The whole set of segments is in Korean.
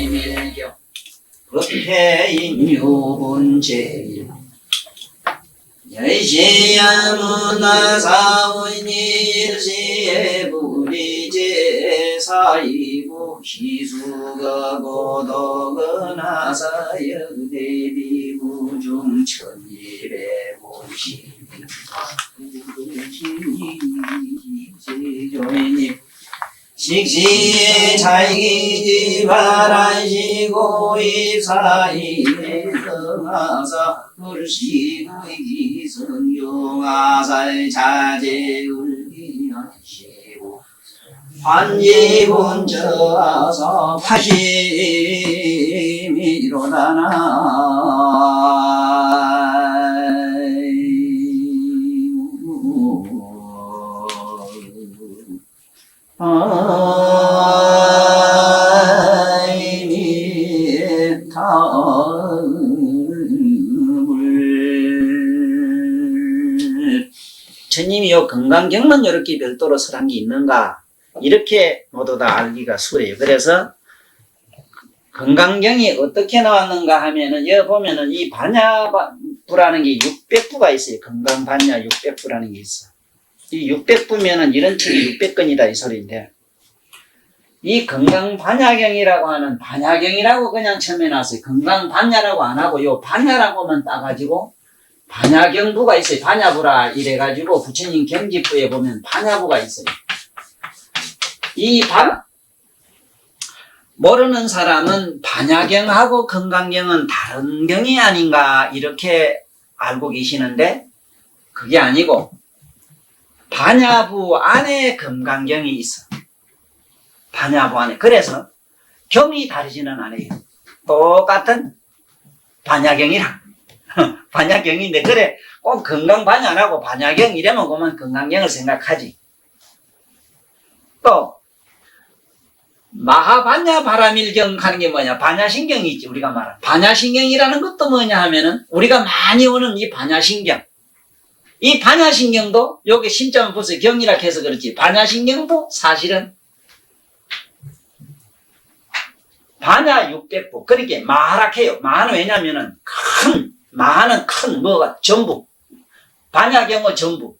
비밀경 법회인묘본제일 여시야문화사원일시에 부리제사이고 희수가 고도건하사역대비구중 1250 식시에 자이기지 바라시고 이사이에 성하사 불시고 이성용하살 자제울기하시고 환지본저하사 파심이로다나 스님이 요 건강경만 이렇게 별도로 설한 게 있는가 이렇게 모두 다 알기가 수월해요. 그래서 건강경이 어떻게 나왔는가 하면은 여기 보면은 이 반야부라는 게 600부가 있어요. 건강반야 600부라는 게 있어. 이 600부면은 이런 책이 600건이다 이 소리인데, 이 건강반야경이라고 하는 반야경이라고 그냥 처음에 놨어요. 건강반야라고 안 하고 요 반야라고만 따가지고 반야경부가 있어요. 반야부라 이래가지고 부처님 경지부에 보면 반야부가 있어요. 이 모르는 사람은 반야경하고 건강경은 다른 경이 아닌가 이렇게 알고 계시는데, 그게 아니고 반야부 안에 건강경이 있어. 반야부 안에. 그래서 경이 다르지는 않아요. 똑같은 반야경이랑 반야경인데, 그래 꼭 건강반야라고 반야경 이래면 그만 건강경을 생각하지. 또 마하반야 바라밀경 하는 게 뭐냐, 반야신경이 있지. 우리가 말하는 반야신경이라는 것도 뭐냐 하면은 우리가 많이 오는 이 반야신경, 이 반야신경도 여기 신자만 보세요. 경이라 해서 그렇지 반야신경도 사실은 반야 600부. 그렇게 마하락해요. 마하는 왜냐면은 마하는 큰 뭐가 전부, 반야경의 전부.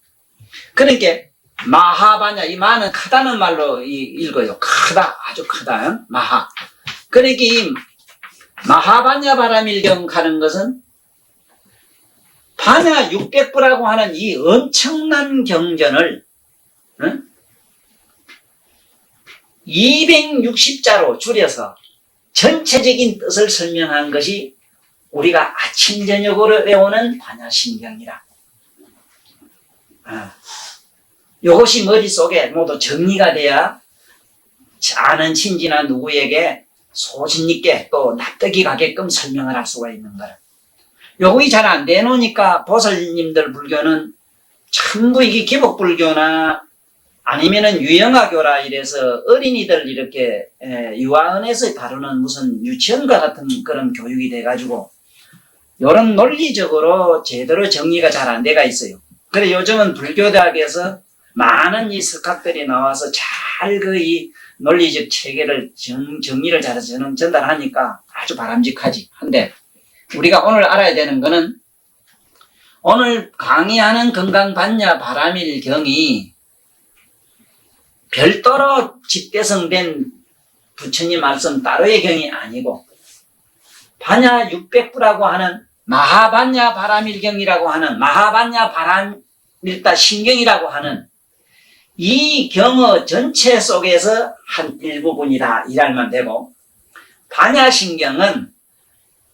그러니까 마하반야, 이 마는 크다는 말로 읽어요. 크다, 아주 크다. 마하. 그러니까 이 마하반야 바라밀경 하는 것은 반야 600부라고 하는 이 엄청난 경전을 260자로 줄여서 전체적인 뜻을 설명한 것이 우리가 아침 저녁으로 외우는 반야신경이라. 이것이 머릿속에 모두 정리가 돼야 아는 친지나 누구에게 소신 있게 또 납득이 가게끔 설명을 할 수가 있는 거라. 요것이 잘 안 되놓으니까 보살님들 불교는 전부 이게 기복불교나 아니면은 유영하교라 이래서 어린이들 이렇게 유아원에서 다루는 무슨 유치원과 같은 그런 교육이 돼가지고 이런 논리적으로 제대로 정리가 잘 안 돼가 있어요. 그래 요즘은 불교대학에서 많은 이 석학들이 나와서 잘 그 이 논리적 체계를 정리를 잘해서 전달하니까 아주 바람직하지. 한데 우리가 오늘 알아야 되는 거는, 오늘 강의하는 건강반야 바라밀경이 별도로 집대성된 부처님 말씀 따로의 경이 아니고 반야 600부라고 하는 마하반야 바라밀경이라고 하는 마하반야 바라밀다 신경이라고 하는 이 경어 전체 속에서 한 일부분이다 이랄만 되고, 반야신경은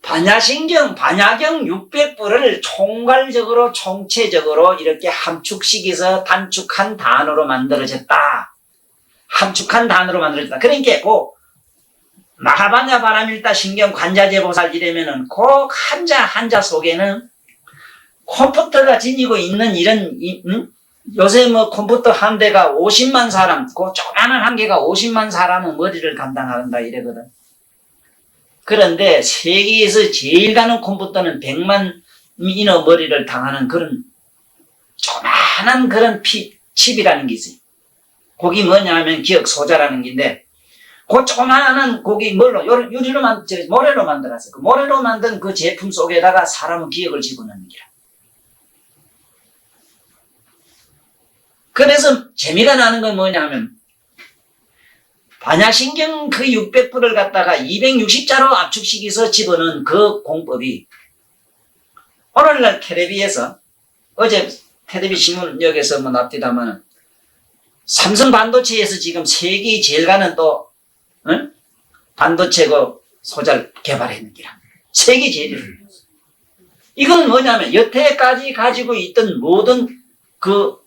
반야경 600부를 총괄적으로 총체적으로 이렇게 함축시켜서 단축한 단어로 만들어졌다. 그러니까 그 마하반야 바라밀다 신경 관자재보살 이러면은 그 한자 속에는 컴퓨터가 지니고 있는 이런 요새 뭐 컴퓨터 한 대가 50만 사람, 그 조그마한 한 개가 50만 사람의 머리를 감당한다 이래거든. 그런데 세계에서 제일 가는 컴퓨터는 100만 인의 머리를 당하는 그런 조그마한 그런 칩이라는 게 있어요. 그게 뭐냐 하면 기억 소자라는 게인데, 그 조그마한 고기 유리로 모래로 만들었어요. 그 모래로 만든 그 제품 속에다가 사람의 기억을 집어넣는 기라. 그래서 재미가 나는 건 뭐냐면 반야신경 그 600불을 갖다가 260자로 압축시켜서 집어넣은 그 공법이 오늘날 텔레비에서 어제 텔레비 신문역에서 뭐 납디다마는 삼성 반도체에서 지금 세계 제일 가는 또 반도체 그 소자를 개발했는 기라. 세계 제일. 이건 뭐냐면 여태까지 가지고 있던 모든 그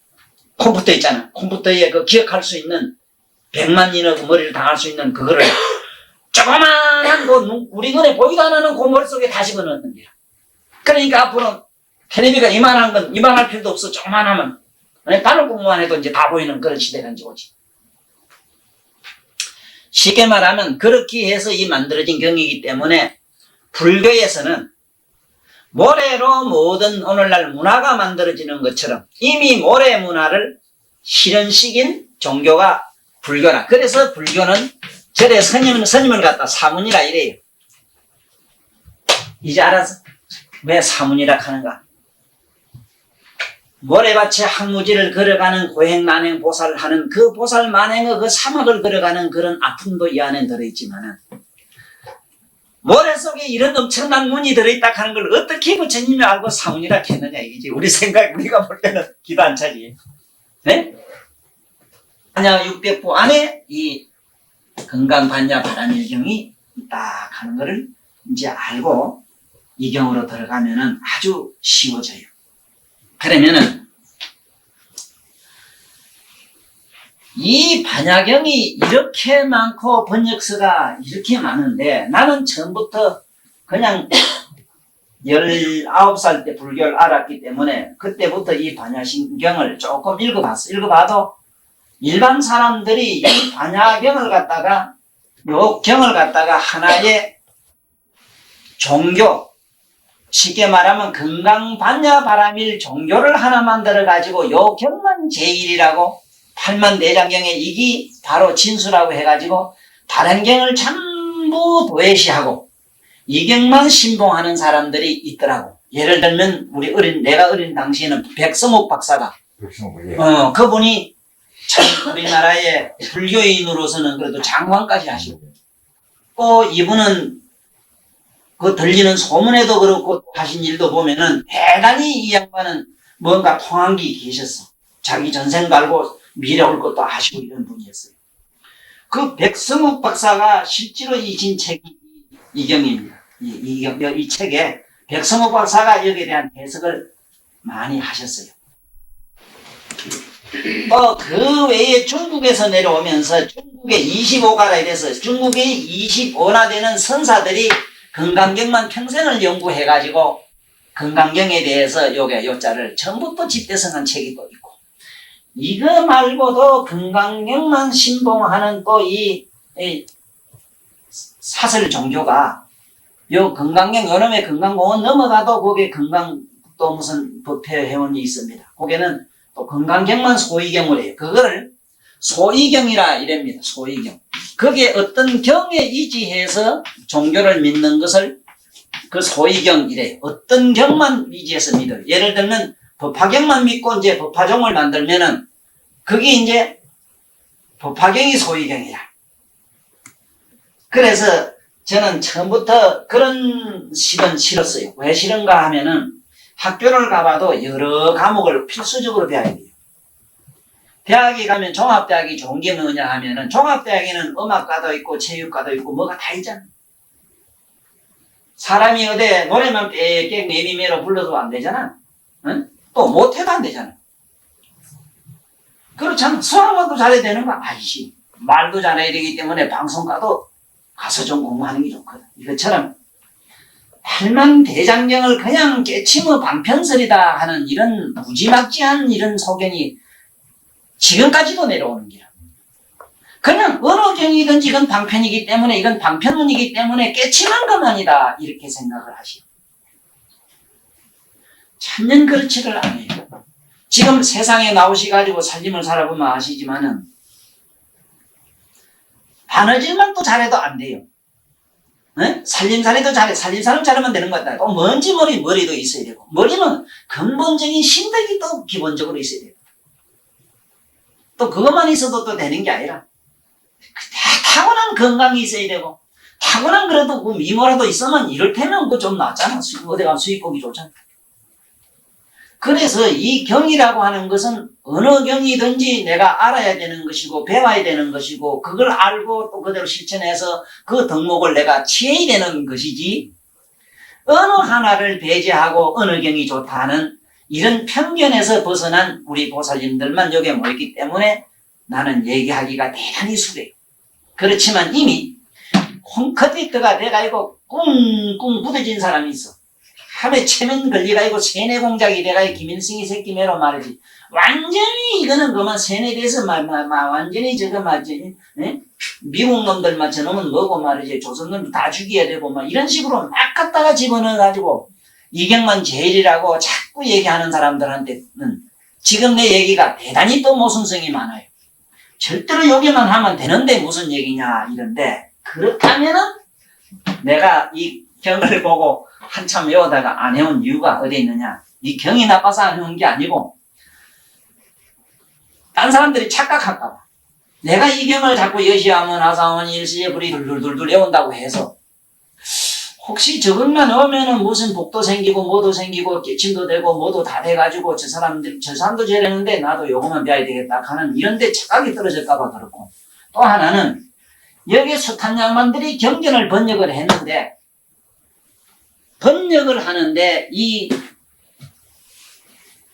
컴퓨터 있잖아. 컴퓨터에 그 기억할 수 있는 100만 인의 머리를 당할 수 있는 그거를 조그만한 우리 눈에 보이도 안 하는 그 머릿속에 다 집어넣는 거야. 그러니까 앞으로 텔레비가 이만한 건 이만할 필요도 없어. 조그만하면 바늘 공부만 해도 이제 다 보이는 그런 시대가 이제 오지. 쉽게 말하면 그렇게 해서 이 만들어진 경이기 때문에 불교에서는 모래로 모든 오늘날 문화가 만들어지는 것처럼 이미 모래 문화를 실현시킨 종교가 불교라. 그래서 불교는 절에 스님을 갖다 사문이라 이래요. 이제 알았어? 왜 사문이라 하는가? 모래밭에 항무지를 걸어가는 고행만행 보살을 하는 그 보살 만행의 그 사막을 걸어가는 그런 아픔도 이 안에 들어있지만은 모래 속에 이런 엄청난 문이 들어있다 하는 걸 어떻게 부처님이 알고 사문이라 했느냐 이거지. 우리가 볼 때는 기도 안 차지. 네? 반야 600부 안에 이 건강반야 바람일경이 딱 하는 거를 이제 알고 이 경으로 들어가면은 아주 쉬워져요. 그러면은 이 반야경이 이렇게 많고 번역서가 이렇게 많은데 나는 처음부터 그냥 19살 때 불교를 알았기 때문에 그때부터 이 반야신경을 조금 읽어봤어. 읽어봐도 일반 사람들이 이 반야경을 갖다가 요 경을 갖다가 하나의 종교, 쉽게 말하면 건강반야바라밀 종교를 하나 만들어가지고 요 경만 제일이라고 8만4장경에 이기 바로 진수라고 해가지고 다른 경을 전부 도외시하고 이 경만 신봉하는 사람들이 있더라고. 예를 들면 내가 어린 당시에는 백성옥 박사가 그분이 참 우리나라의 불교인으로서는 그래도 장관까지 하시고 또 이분은 그 들리는 소문에도 그렇고 하신 일도 보면은 대단히 이 양반은 뭔가 통한 게 계셨어. 자기 전생 갈고 미래 올 것도 아시고 이런 분이었어요. 그 백성욱 박사가 실제로 이진 책이 이경입니다. 이 책에 백성욱 박사가 여기에 대한 해석을 많이 하셨어요. 그 외에 중국에서 내려오면서 중국의 25가라 이래서 중국의 25나 되는 선사들이 건강경만 평생을 연구해가지고 건강경에 대해서 요자를 전부터 집대성한 책이 또 있고 이거 말고도 건강경만 신봉하는 또 이 사설 종교가 요 건강경 요놈의 건강공원 넘어가도 거기에 건강 또 무슨 법회회원이 있습니다. 거기는 또 건강경만 소위경을 해요. 그거를 소위경이라 이랍니다. 소위경. 거기에 어떤 경에 의지해서 종교를 믿는 것을 그 소위경이래. 어떤 경만 의지해서 믿어요. 예를 들면 법화경만 믿고 이제 법화종을 만들면은 그게 이제 법화경이 소위경이라. 그래서 저는 처음부터 그런 실은 싫었어요. 왜 싫은가 하면은 학교를 가봐도 여러 과목을 필수적으로 배워야 돼요. 대학에 가면 종합대학이 좋은 게 뭐냐 하면은 종합대학에는 음악과도 있고 체육과도 있고 뭐가 다 있잖아. 사람이 어디 노래만 빽빽 매미매로 불러도 안 되잖아. 응? 또 못해도 안 되잖아. 그렇잖아. 수학만도 잘해야 되는 거 아니지. 말도 잘해야 되기 때문에 방송과도 가서 좀 공부하는 게 좋거든. 이것처럼 8만 대장경을 그냥 깨치며 방편설이다 하는 이런 무지막지한 이런 소견이 지금까지도 내려오는 거야. 그냥 어느 경이든지 이건 방편이기 때문에 이건 방편문이기 때문에 깨치만 것만이다 이렇게 생각을 하시오. 천년 그렇지를 않아요. 지금 세상에 나오셔가지고 살림을 살아보면 아시지만은 바느질만 또 잘해도 안 돼요. 살림살이도 잘해. 살림살이 잘하면 되는 것 같다. 또 머리도 있어야 되고. 머리는 근본적인 신덕이 또 기본적으로 있어야 되고. 또 그것만 있어도 또 되는 게 아니라 타고난 건강이 있어야 되고, 타고난 그래도 그 미모라도 있으면 이를테면 그거 좀 낫잖아. 어디 가면 수입 보기 좋잖아. 그래서 이 경이라고 하는 것은 어느 경이든지 내가 알아야 되는 것이고 배워야 되는 것이고 그걸 알고 또 그대로 실천해서 그 덕목을 내가 취해야 되는 것이지, 어느 하나를 배제하고 어느 경이 좋다는 이런 편견에서 벗어난 우리 보살님들만 여기에 모였기 때문에 나는 얘기하기가 대단히 수래요. 그렇지만 이미 홈커디트가 돼가지고 꿍꿍 부대진 사람이 있어. 하루에 체면 걸리가지고 세뇌 공작이 돼가지고 김일성이 새끼 매로 말이지. 완전히 이거는 그만 세뇌돼서 완전히 저거 맞지. 미국 놈들만 저놈은 뭐고 말이지. 조선놈들 다 죽여야 되고 막 이런 식으로 막 갖다가 집어넣어가지고 이경만 제일이라고 자꾸 얘기하는 사람들한테는 지금 내 얘기가 대단히 또 모순성이 많아요. 절대로 여기만 하면 되는데 무슨 얘기냐 이런데, 그렇다면은 내가 이 경을 보고 한참 외우다가 안 해온 이유가 어디에 있느냐. 이 경이 나빠서 안 해온 게 아니고 딴 사람들이 착각할까 봐. 내가 이 경을 자꾸 여시하면 하사원 일시에 불이 둘둘둘둘 외운다고 해서 혹시 저것만 넣으면은 무슨 복도 생기고 뭐도 생기고 깨침도 되고 뭐도 다 돼가지고 저 사람도 저랬는데 나도 요거만 배워야 되겠다 하는 이런데 착각이 떨어질까봐 그렇고, 또 하나는 여기 숱한 양반들이 경전을 번역을 했는데, 번역을 하는데 이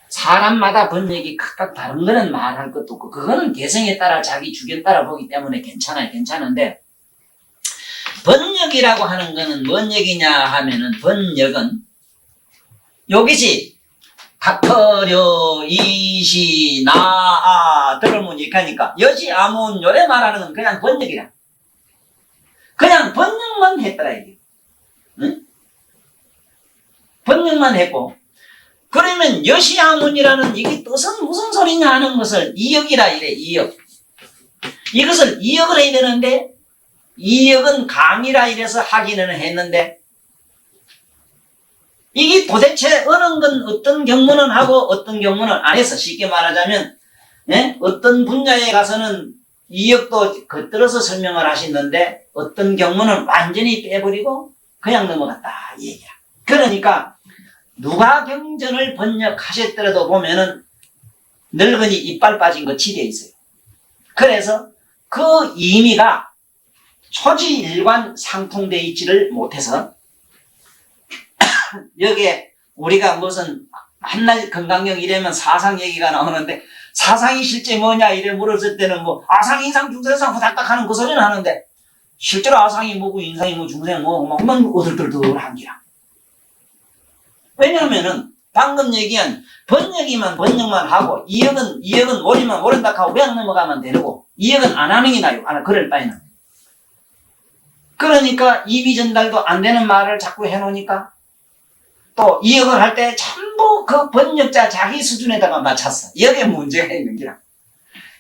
사람마다 번역이 각각 다른 거는 말할 것도 없고 그거는 개성에 따라 자기 주견 따라 보기 때문에 괜찮은데, 번역이라고 하는 거는 뭔 얘기냐 하면은, 번역은 여기지 닥터려 이시 나아 들으면 이카니까 여지 아문 요래 말하는 건 그냥 번역이라. 그냥 번역만 했더라 이게. 응? 번역만 했고, 그러면 여시아문이라는 이게 뜻은 무슨 소리냐 하는 것을 이역이라 이래. 이역. 이것을 이역을 해야 되는데 이역은 감이라 이래서 하기는 했는데, 이게 도대체 어느 건 어떤 경문은 하고 어떤 경문은 안 해서, 쉽게 말하자면 어떤 분야에 가서는 이역도 겉들어서 설명을 하시는데 어떤 경문은 완전히 빼버리고 그냥 넘어갔다 이 얘기야. 그러니까 누가 경전을 번역하셨더라도 보면은 늙은이 이빨 빠진 거 지대에 있어요. 그래서 그 의미가 초지일관 상통되어 있지를 못해서 여기에 우리가 무슨 한날 건강경 이래면 사상 얘기가 나오는데, 사상이 실제 뭐냐 이래 물었을 때는 뭐 아상, 인상, 중생상 후닥닥 하는 그 소리는 하는데 실제로 아상이 뭐고 인상이 뭐 중생 뭐고 막 어들들들한 기라. 왜냐하면은 방금 얘기한 번역만 하고 이역은 모르면 모른다 하고 그냥 넘어가면 되고, 이역은 안 하는 게 나요. 그럴 바에는. 그러니까 이비 전달도 안 되는 말을 자꾸 해놓으니까 또 이역을 할 때 전부 그 번역자 자기 수준에다가 맞췄어. 여기에 문제가 있는 기라.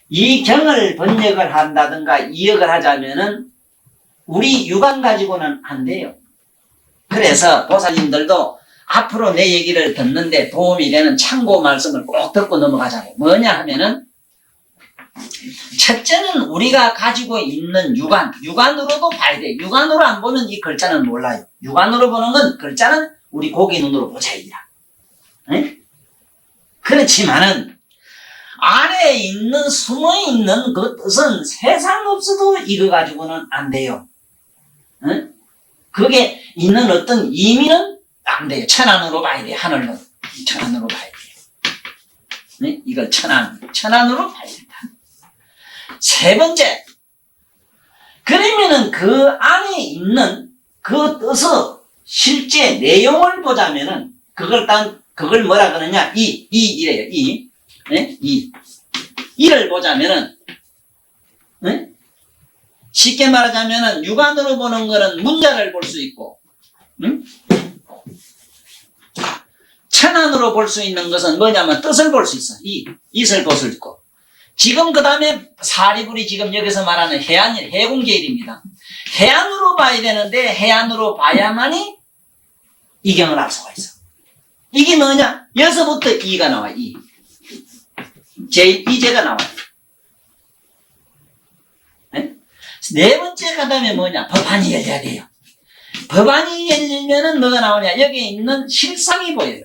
이 경을 번역을 한다든가 이역을 하자면은 우리 육안 가지고는 안 돼요. 그래서 보살님들도 앞으로 내 얘기를 듣는데 도움이 되는 참고 말씀을 꼭 듣고 넘어가자고. 뭐냐 하면은, 첫째는 우리가 가지고 있는 육안으로도 봐야 돼. 육안으로 안 보면 이 글자는 몰라요. 육안으로 보는 건 글자는 우리 고기 눈으로 보자 이라. 그렇지만은 안에 있는 숨어있는 그 뜻은 세상 없어도 이거 가지고는 안 돼요. 그게 있는 어떤 의미는 안 돼요. 천안으로 봐야 돼. 하늘로 천안으로 봐야 돼요. 이걸 천안으로 봐야 된다. 세 번째, 그러면은 그 안에 있는 그 뜻의 실제 내용을 보자면은 그걸 뭐라 그러냐? 이래요. 이를 보자면은, 쉽게 말하자면은 육안으로 보는 거는 문자를 볼 수 있고, 천안으로 볼 수 있는 것은 뭐냐면 뜻을 볼 수 있어. 이슬 볼 수 있고, 지금 그 다음에 사리불이 지금 여기서 말하는 해공제일입니다. 해안으로 봐야 되는데 해안으로 봐야만이 이 경을 알 수가 있어. 이게 뭐냐? 여기서부터 이가 나와. 이 제가 나와요. 네 번째 그 다음에 뭐냐? 법안이 열려야 돼요. 법안이 열리면은 뭐가 나오냐? 여기 있는 실상이 보여요.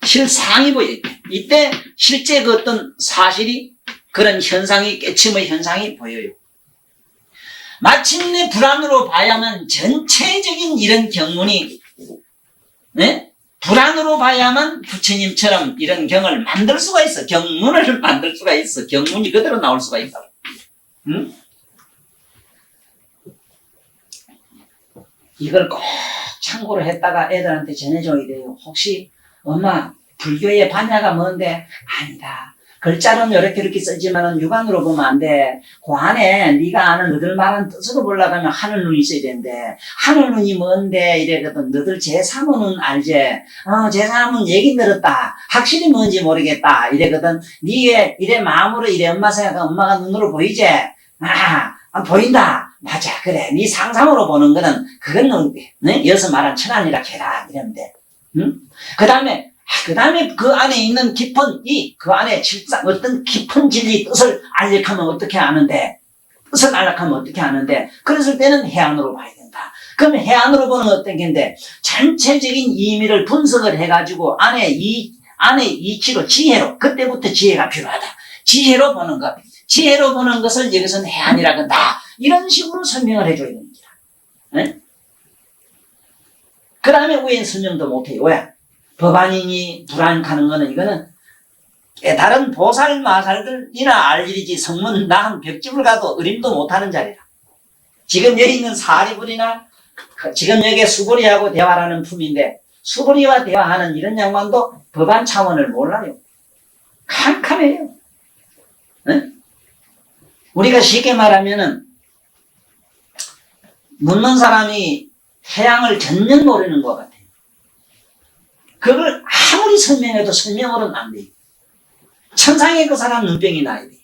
실상이 보여요. 이때 실제 그 어떤 사실이 그런 현상이 깨침의 현상이 보여요. 마침내 불안으로 봐야만 전체적인 이런 경문이 불안으로 봐야만 부처님처럼 이런 경을 만들 수가 있어. 경문을 만들 수가 있어. 경문이 그대로 나올 수가 있다. 응? 이걸 꼭 참고로 했다가 애들한테 전해줘야 돼요. 혹시 엄마 불교의 반야가 뭔데? 아니다. 글자로는 이렇게 쓰지만은 육안으로 보면 안 돼. 그 안에 네가 아는 너들 말한 뜻으로 보려면 하늘눈이 있어야 되는데 하늘눈이 뭔데? 이래거든. 너들 제3호는 알지? 제3호는 얘기 들었다. 확실히 뭔지 모르겠다. 이래거든. 네게 이래 마음으로 이래 엄마 생각하면 엄마가 눈으로 보이지? 보인다. 맞아. 그래. 네 상상으로 보는 거는 그건 여기서 말한 천안이라 해라. 이랬는데. 응? 그 다음에 그 안에 있는 깊은 그 안에 실상, 어떤 깊은 진리 뜻을 알려하면 어떻게 아는데, 그랬을 때는 해안으로 봐야 된다. 그러면 해안으로 보는 건 어떤 게인데, 전체적인 의미를 분석을 해가지고 안에 이치로, 지혜로, 그때부터 지혜가 필요하다. 지혜로 보는 것. 지혜로 보는 것을 여기서는 해안이라 한다. 이런 식으로 설명을 해줘야 됩니다. 네? 그 다음에 우엔 설명도 못해요. 왜? 법안이니 불안하는 거는 이거는 깨달은 보살 마살들이나 알 일이지 성문 나 한 벽집을 가도 어림도 못하는 자리라. 지금 여기 있는 사리불이나 지금 여기 수보리하고 대화하는 품인데 수보리와 대화하는 이런 양반도 법안 차원을 몰라요. 캄캄해요. 응? 우리가 쉽게 말하면은 묻는 사람이 태양을 전면 모르는 것 같아요. 그걸 아무리 설명해도 설명으로는 안 돼요. 천상에 그 사람 눈병이 나야 돼요.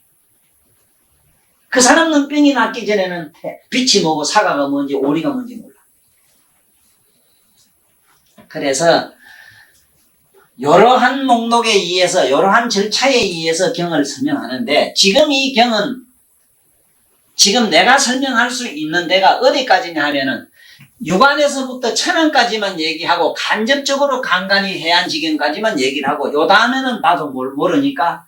그 사람 눈병이 났기 전에는 빛이 뭐고 사과가 뭔지 오리가 뭔지 몰라. 그래서 여러한 목록에 의해서 여러한 절차에 의해서 경을 설명하는데 지금 이 경은 지금 내가 설명할 수 있는 데가 어디까지냐 하면은 육안에서부터 천안까지만 얘기하고 간접적으로 간간히 해안지경까지만 얘기를 하고 요 다음에는 나도 모르니까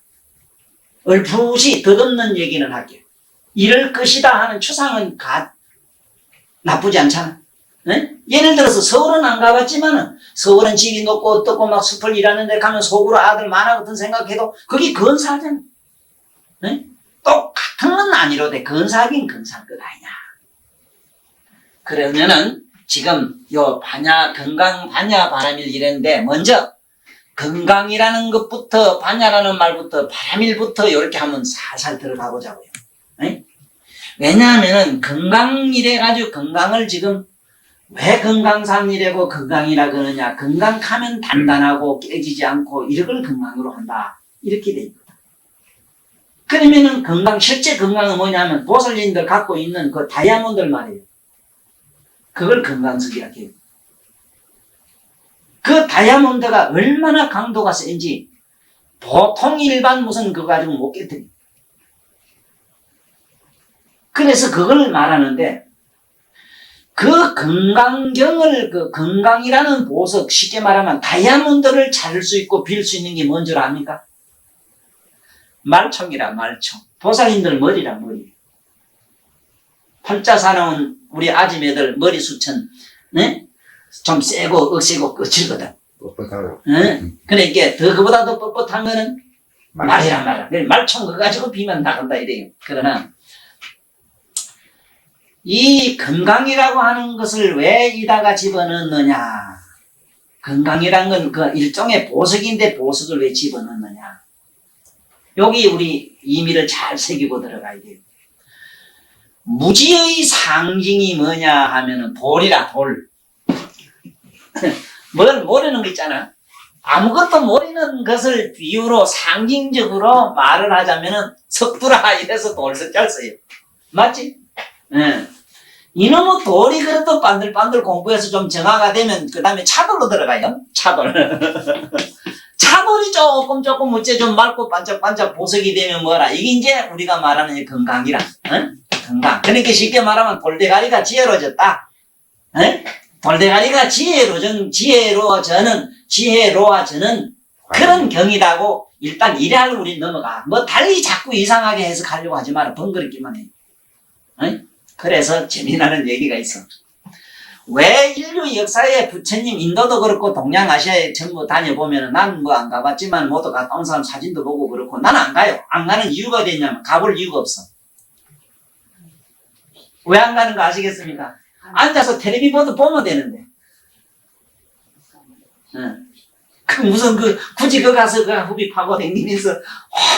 얼푸시 덧없는 얘기는 할게요. 이럴 것이다 하는 추상은 나쁘지 않잖아. 네? 예를 들어서 서울은 안 가봤지만은 서울은 집이 높고 어떻고 막 숲을 일하는 데 가면 속으로 아들 많아거든 생각해도 그게 근사하잖아. 네? 똑같은 건 아니로되 근사하긴 근사한 것 아니냐. 그러면은 지금 요 건강 반야 바람일 이랬는데 먼저 건강이라는 것부터 반야라는 말부터 바람일부터 이렇게 한번 살살 들어가 보자고요. 네? 왜냐하면은 건강이래 가지고 건강을 지금 왜 건강상이라고 건강이라 그러냐. 건강하면 단단하고 깨지지 않고 이걸 건강으로 한다. 이렇게 돼 있거든. 그러면은 실제 건강은 뭐냐면 보살님들 갖고 있는 그 다이아몬드 말이에요. 그걸 건강석이라고 해요. 그 다이아몬드가 얼마나 강도가 센지 보통 일반 무슨 그거 가지고 못 깨뜨려. 그래서 그걸 말하는데 그 건강경을 그 건강이라는 보석 쉽게 말하면 다이아몬드를 찾을 수 있고 빌 수 있는 게 뭔 줄 압니까? 말총이라 말총. 보살님들 머리라 머리. 팔자 사나운 우리 아줌매들 머리 수천 네? 좀 세고 억세고 거칠거든. 뻣뻣하고. 네? 그러니까 그보다 더 뻣뻣한 거는 말이란 말이야. 말총 그거 가지고 비면 나간다 이래요. 그러나 이 건강이라고 하는 것을 왜 이다가 집어넣느냐. 건강이란 건 그 일종의 보석인데 보석을 왜 집어넣느냐. 여기 우리 의미를 잘 새기고 들어가야 돼요. 무지의 상징이 뭐냐 하면은 돌이라 돌. 뭘 모르는 거 있잖아. 아무것도 모르는 것을 비유로 상징적으로 말을 하자면은 석두라 이래서 돌석잘 써요. 맞지? 예. 이놈의 돌이 그래도 반들반들 공부해서 좀 정화가 되면 그 다음에 차돌로 들어가요. 차돌. 차돌이 조금 어째 좀 맑고 반짝반짝 보석이 되면 뭐라. 이게 이제 우리가 말하는 건강이라. 응? 건강. 그러니까 쉽게 말하면 돌대가리가 지혜로워졌다. 응? 돌대가리가 지혜로워져는 그런 경이라고 일단 이래할 우리 넘어가. 뭐 달리 자꾸 이상하게 해서 가려고 하지 마라. 번거롭기만 해. 응? 그래서 재미나는 얘기가 있어. 왜 인류 역사에 부처님 인도도 그렇고 동양아시아에 전부 다녀보면은 난 뭐 안 가봤지만 모두 갔다 온 사람 사진도 보고 그렇고 난 안 가요. 안 가는 이유가 되냐면 가볼 이유가 없어. 왜 안 가는 거 아시겠습니까? 앉아서 텔레비 보면 되는데. 응. 무슨 굳이 가서 후비 파고 댕기면서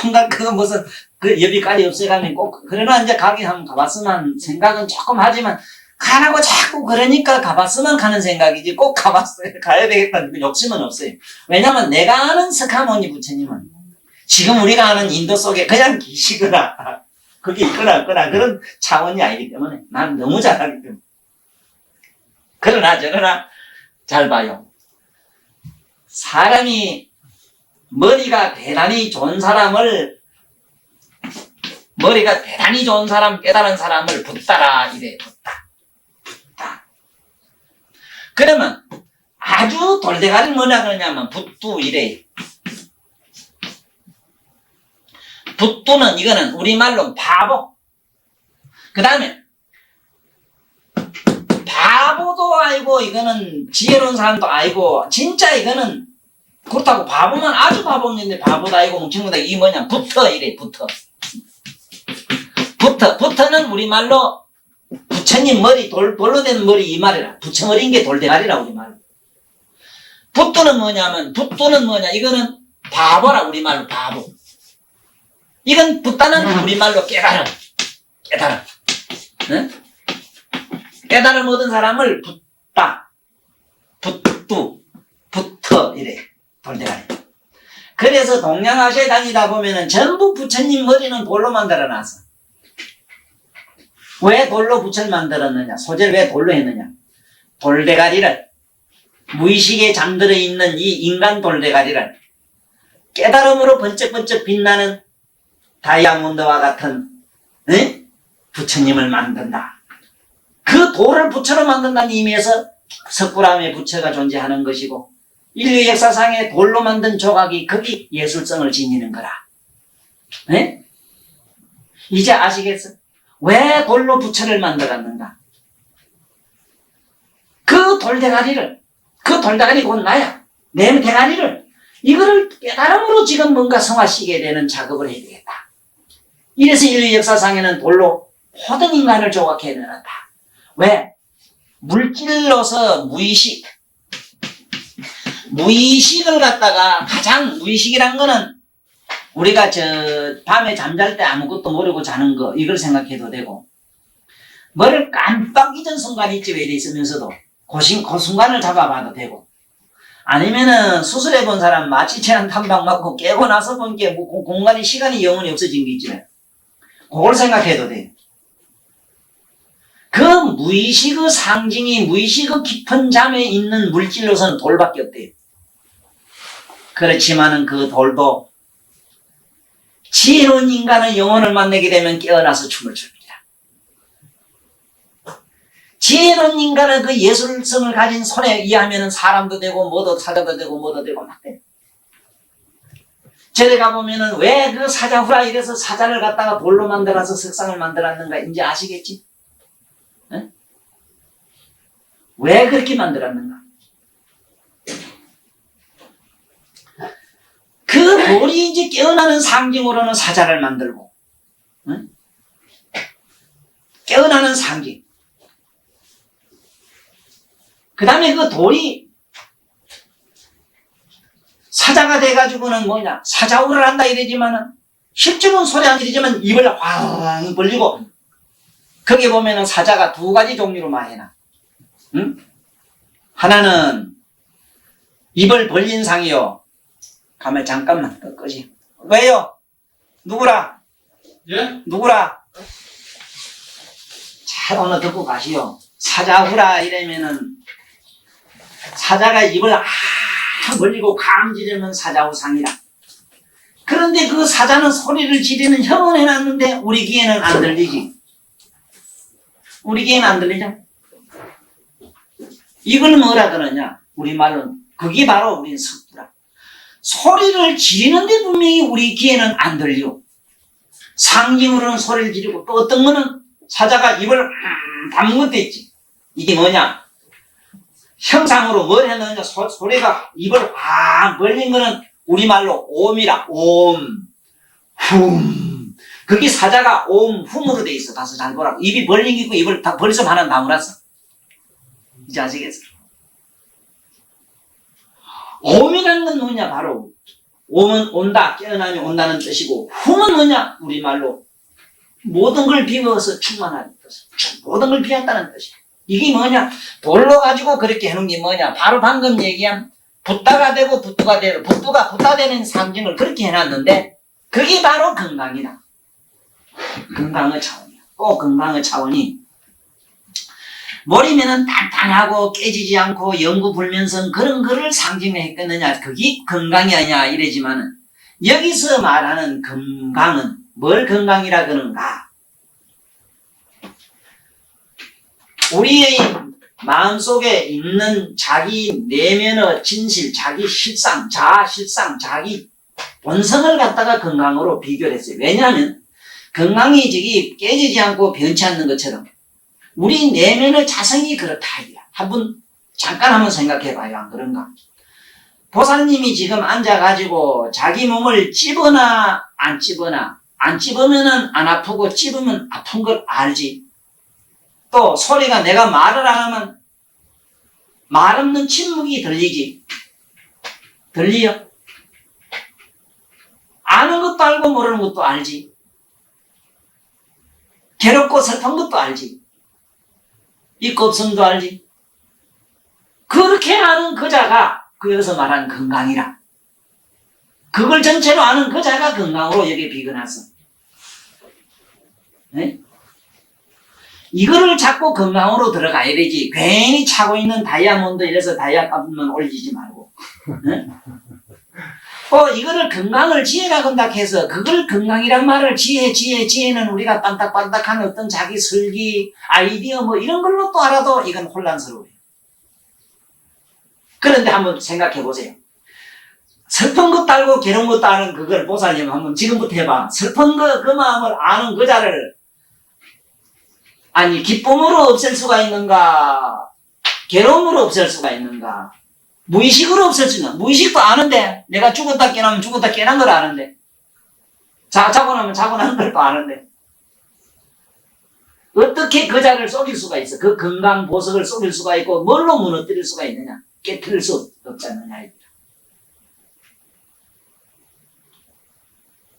온갖 무슨 여비까지 없애가면 꼭 그러나 이제 가긴 한번 가봤으면 생각은 조금 하지만 가라고 자꾸 그러니까 가봤으면 가는 생각이지 꼭 가야 되겠다는 욕심은 없어요. 왜냐면 내가 아는 스카모니 부처님은 지금 우리가 아는 인도 속에 그냥 계시거나 그게 있거나 없거나 그런 차원이 아니기 때문에 난 너무 잘하기 때문에. 그러나 잘 봐요. 사람이 머리가 대단히 좋은 사람, 깨달은 사람을 붙다라 이래. 붙다. 그러면 아주 돌대가리를 뭐냐 그러냐면 붙두 이래. 붙두는 이거는 우리말로 바보. 그 다음에 바보도 알고 이거는 지혜로운 사람도 알고 진짜 이거는 그렇다고 바보만 아주 바보인데 바보도 알고 뭉친거다. 이 뭐냐 붙어 이래. 붙어는 우리말로 부처님 머리 돌로 된 머리 이 말이라. 부처머리인 게 돌대가리라 우리말로. 붙두는 뭐냐 이거는 바보라 우리말로 바보. 이건 붙다는 우리말로 깨달음. 응? 깨달음 얻은 사람을 붙어 이래. 돌대가리. 그래서 동양아시아에 다니다 보면은 전부 부처님 머리는 돌로 만들어놨어. 왜 돌로 부처를 만들었느냐? 소재를 왜 돌로 했느냐? 돌대가리를 무의식에 잠들어 있는 이 인간 돌대가리를 깨달음으로 번쩍번쩍 빛나는 다이아몬드와 같은 부처님을 만든다. 그 돌을 부처로 만든다는 의미에서 석굴암의 부처가 존재하는 것이고 인류 역사상에 돌로 만든 조각이 거기 예술성을 지니는 거라. 네? 이제 아시겠어? 왜 돌로 부처를 만들었는가? 그 돌대가리 곧 나야. 내 대가리를 이거를 깨달음으로 지금 뭔가 성화시게 되는 작업을 해야 되겠다. 이래서 인류 역사상에는 돌로 모든 인간을 조각해 내놨다. 왜? 물질로서 무의식을 갖다가 가장 무의식이란 거는 우리가 밤에 잠잘 때 아무것도 모르고 자는 거 이걸 생각해도 되고 뭐를 깜빡 잊은 순간이 있지 왜 이래 있으면서도 그 순간을 잡아봐도 되고 아니면은 수술해 본 사람 마취체한 탐방 맞고 깨고 나서 본 게 공간이 시간이 영원히 없어진 게 있지. 그걸 생각해도 돼. 그 무의식의 상징이 무의식의 깊은 잠에 있는 물질로서는 돌밖에 없대요. 그렇지만은 그 돌도 지혜로운 인간은 영혼을 만나게 되면 깨어나서 춤을 춥니다. 지혜로운 인간은 그 예술성을 가진 손에 의하면은 사람도 되고 뭐도 사자도 되고 뭐도 되고 막 돼. 저리 가보면은 왜 그 사자후라 이래서 사자를 갖다가 돌로 만들어서 석상을 만들었는가 이제 아시겠지? 에? 왜 그렇게 만들었는가? 그 돌이 이제 깨어나는 상징으로는 사자를 만들고, 응? 깨어나는 상징. 그 다음에 그 돌이 사자가 돼가지고는 뭐냐, 사자우를 한다 이러지만은, 실제로는 소리 안 들리지만 입을 황 벌리고, 거기 보면은 사자가 두 가지 종류로 많이 해놔. 응? 하나는 입을 벌린 상이요. 가만 잠깐만 끄지. 왜요? 누구라? 예? 누구라? 잘 오늘 듣고 가시오. 사자후라 이러면은 사자가 입을 벌리고 감지르면 사자후상이라. 그런데 그 사자는 소리를 지르는 형은 해놨는데 우리 귀에는 안 들리지. 우리 귀에는 안 들리죠? 이걸 뭐라 그러냐? 우리말로 그게 바로 우린 석두라. 소리를 지르는데 분명히 우리 귀에는 안 들려. 상징으로는 소리를 지르고 또 어떤 거는 사자가 입을 담은 것도 있지. 이게 뭐냐? 형상으로 뭘 했느냐? 소리가 입을 벌린 거는 우리말로 옴이라. 옴, 훔. 그게 사자가 옴, 훔으로 돼 있어. 다소 잘 보라고. 입이 벌린 게 있고 입을 다 벌써 하나 다물었어. 이제 아시겠어? 옴이라는 건 뭐냐? 바로 옴은 온다, 깨어나면 온다는 뜻이고 훔은 뭐냐? 우리말로 모든 걸 비워서 충만하는 뜻. 모든 걸 비웠다는 뜻이야. 이게 뭐냐? 돌로 가지고 그렇게 해놓은 게 뭐냐? 바로 방금 얘기한 붓다가 되고 붓두가 되고 붓두가 붓다 되는 상징을 그렇게 해놨는데 그게 바로 건강이다. 건강의 차원이야. 꼭 건강의 차원이 머리면은 단단하고 깨지지 않고 영구불면성 그런 거를 상징했겠느냐? 그게 건강이 아니냐 이래지만은 여기서 말하는 건강은 뭘 건강이라 그러는가? 우리의 마음속에 있는 자기 내면의 진실, 자기 실상, 자아 실상, 자기 본성을 갖다가 건강으로 비교를 했어요. 왜냐하면 건강이 저기 깨지지 않고 변치 않는 것처럼 우리 내면의 자성이 그렇다. 한번 잠깐 한번 생각해 봐요. 안 그런가? 보살님이 지금 앉아가지고 자기 몸을 찝으나 안 찝으나 안 찝으면은 안 아프고 찝으면 아픈 걸 알지. 또 소리가 내가 말을 안 하면 말 없는 침묵이 들리지. 들리요? 아는 것도 알고 모르는 것도 알지. 괴롭고 슬픈 것도 알지. 있고 없음도 알지. 그렇게 아는 그 자가 여기서 말하는 건강이라. 그걸 전체로 아는 그 자가 건강으로 여기에 비견했어. 네? 이거를 자꾸 건강으로 들어가야 되지. 괜히 차고 있는 다이아몬드 이래서 다이아 값만 올리지 말고. 네? 이거를 건강을 지혜라 건다 해서 그걸 건강이란 말을 지혜는 우리가 빤딱빤딱한 어떤 자기 설기, 아이디어 뭐 이런 걸로 또 알아도 이건 혼란스러워요. 그런데 한번 생각해 보세요. 슬픈 것도 알고 괴로운 것도 아는 그걸 보살님 한번 지금부터 해봐. 슬픈 그 마음을 아는 그 자를 아니 기쁨으로 없앨 수가 있는가? 괴로움으로 없앨 수가 있는가? 무의식으로 없앨 수 있는 무의식도 아는데 내가 죽었다 깨나면 죽었다 깨난 걸 아는데 자고 나면 자고 난 걸 또 아는데 어떻게 그 자를 속일 수가 있어? 그 건강 보석을 속일 수가 있고 뭘로 무너뜨릴 수가 있느냐? 깨뜨릴 수 없지 않느냐.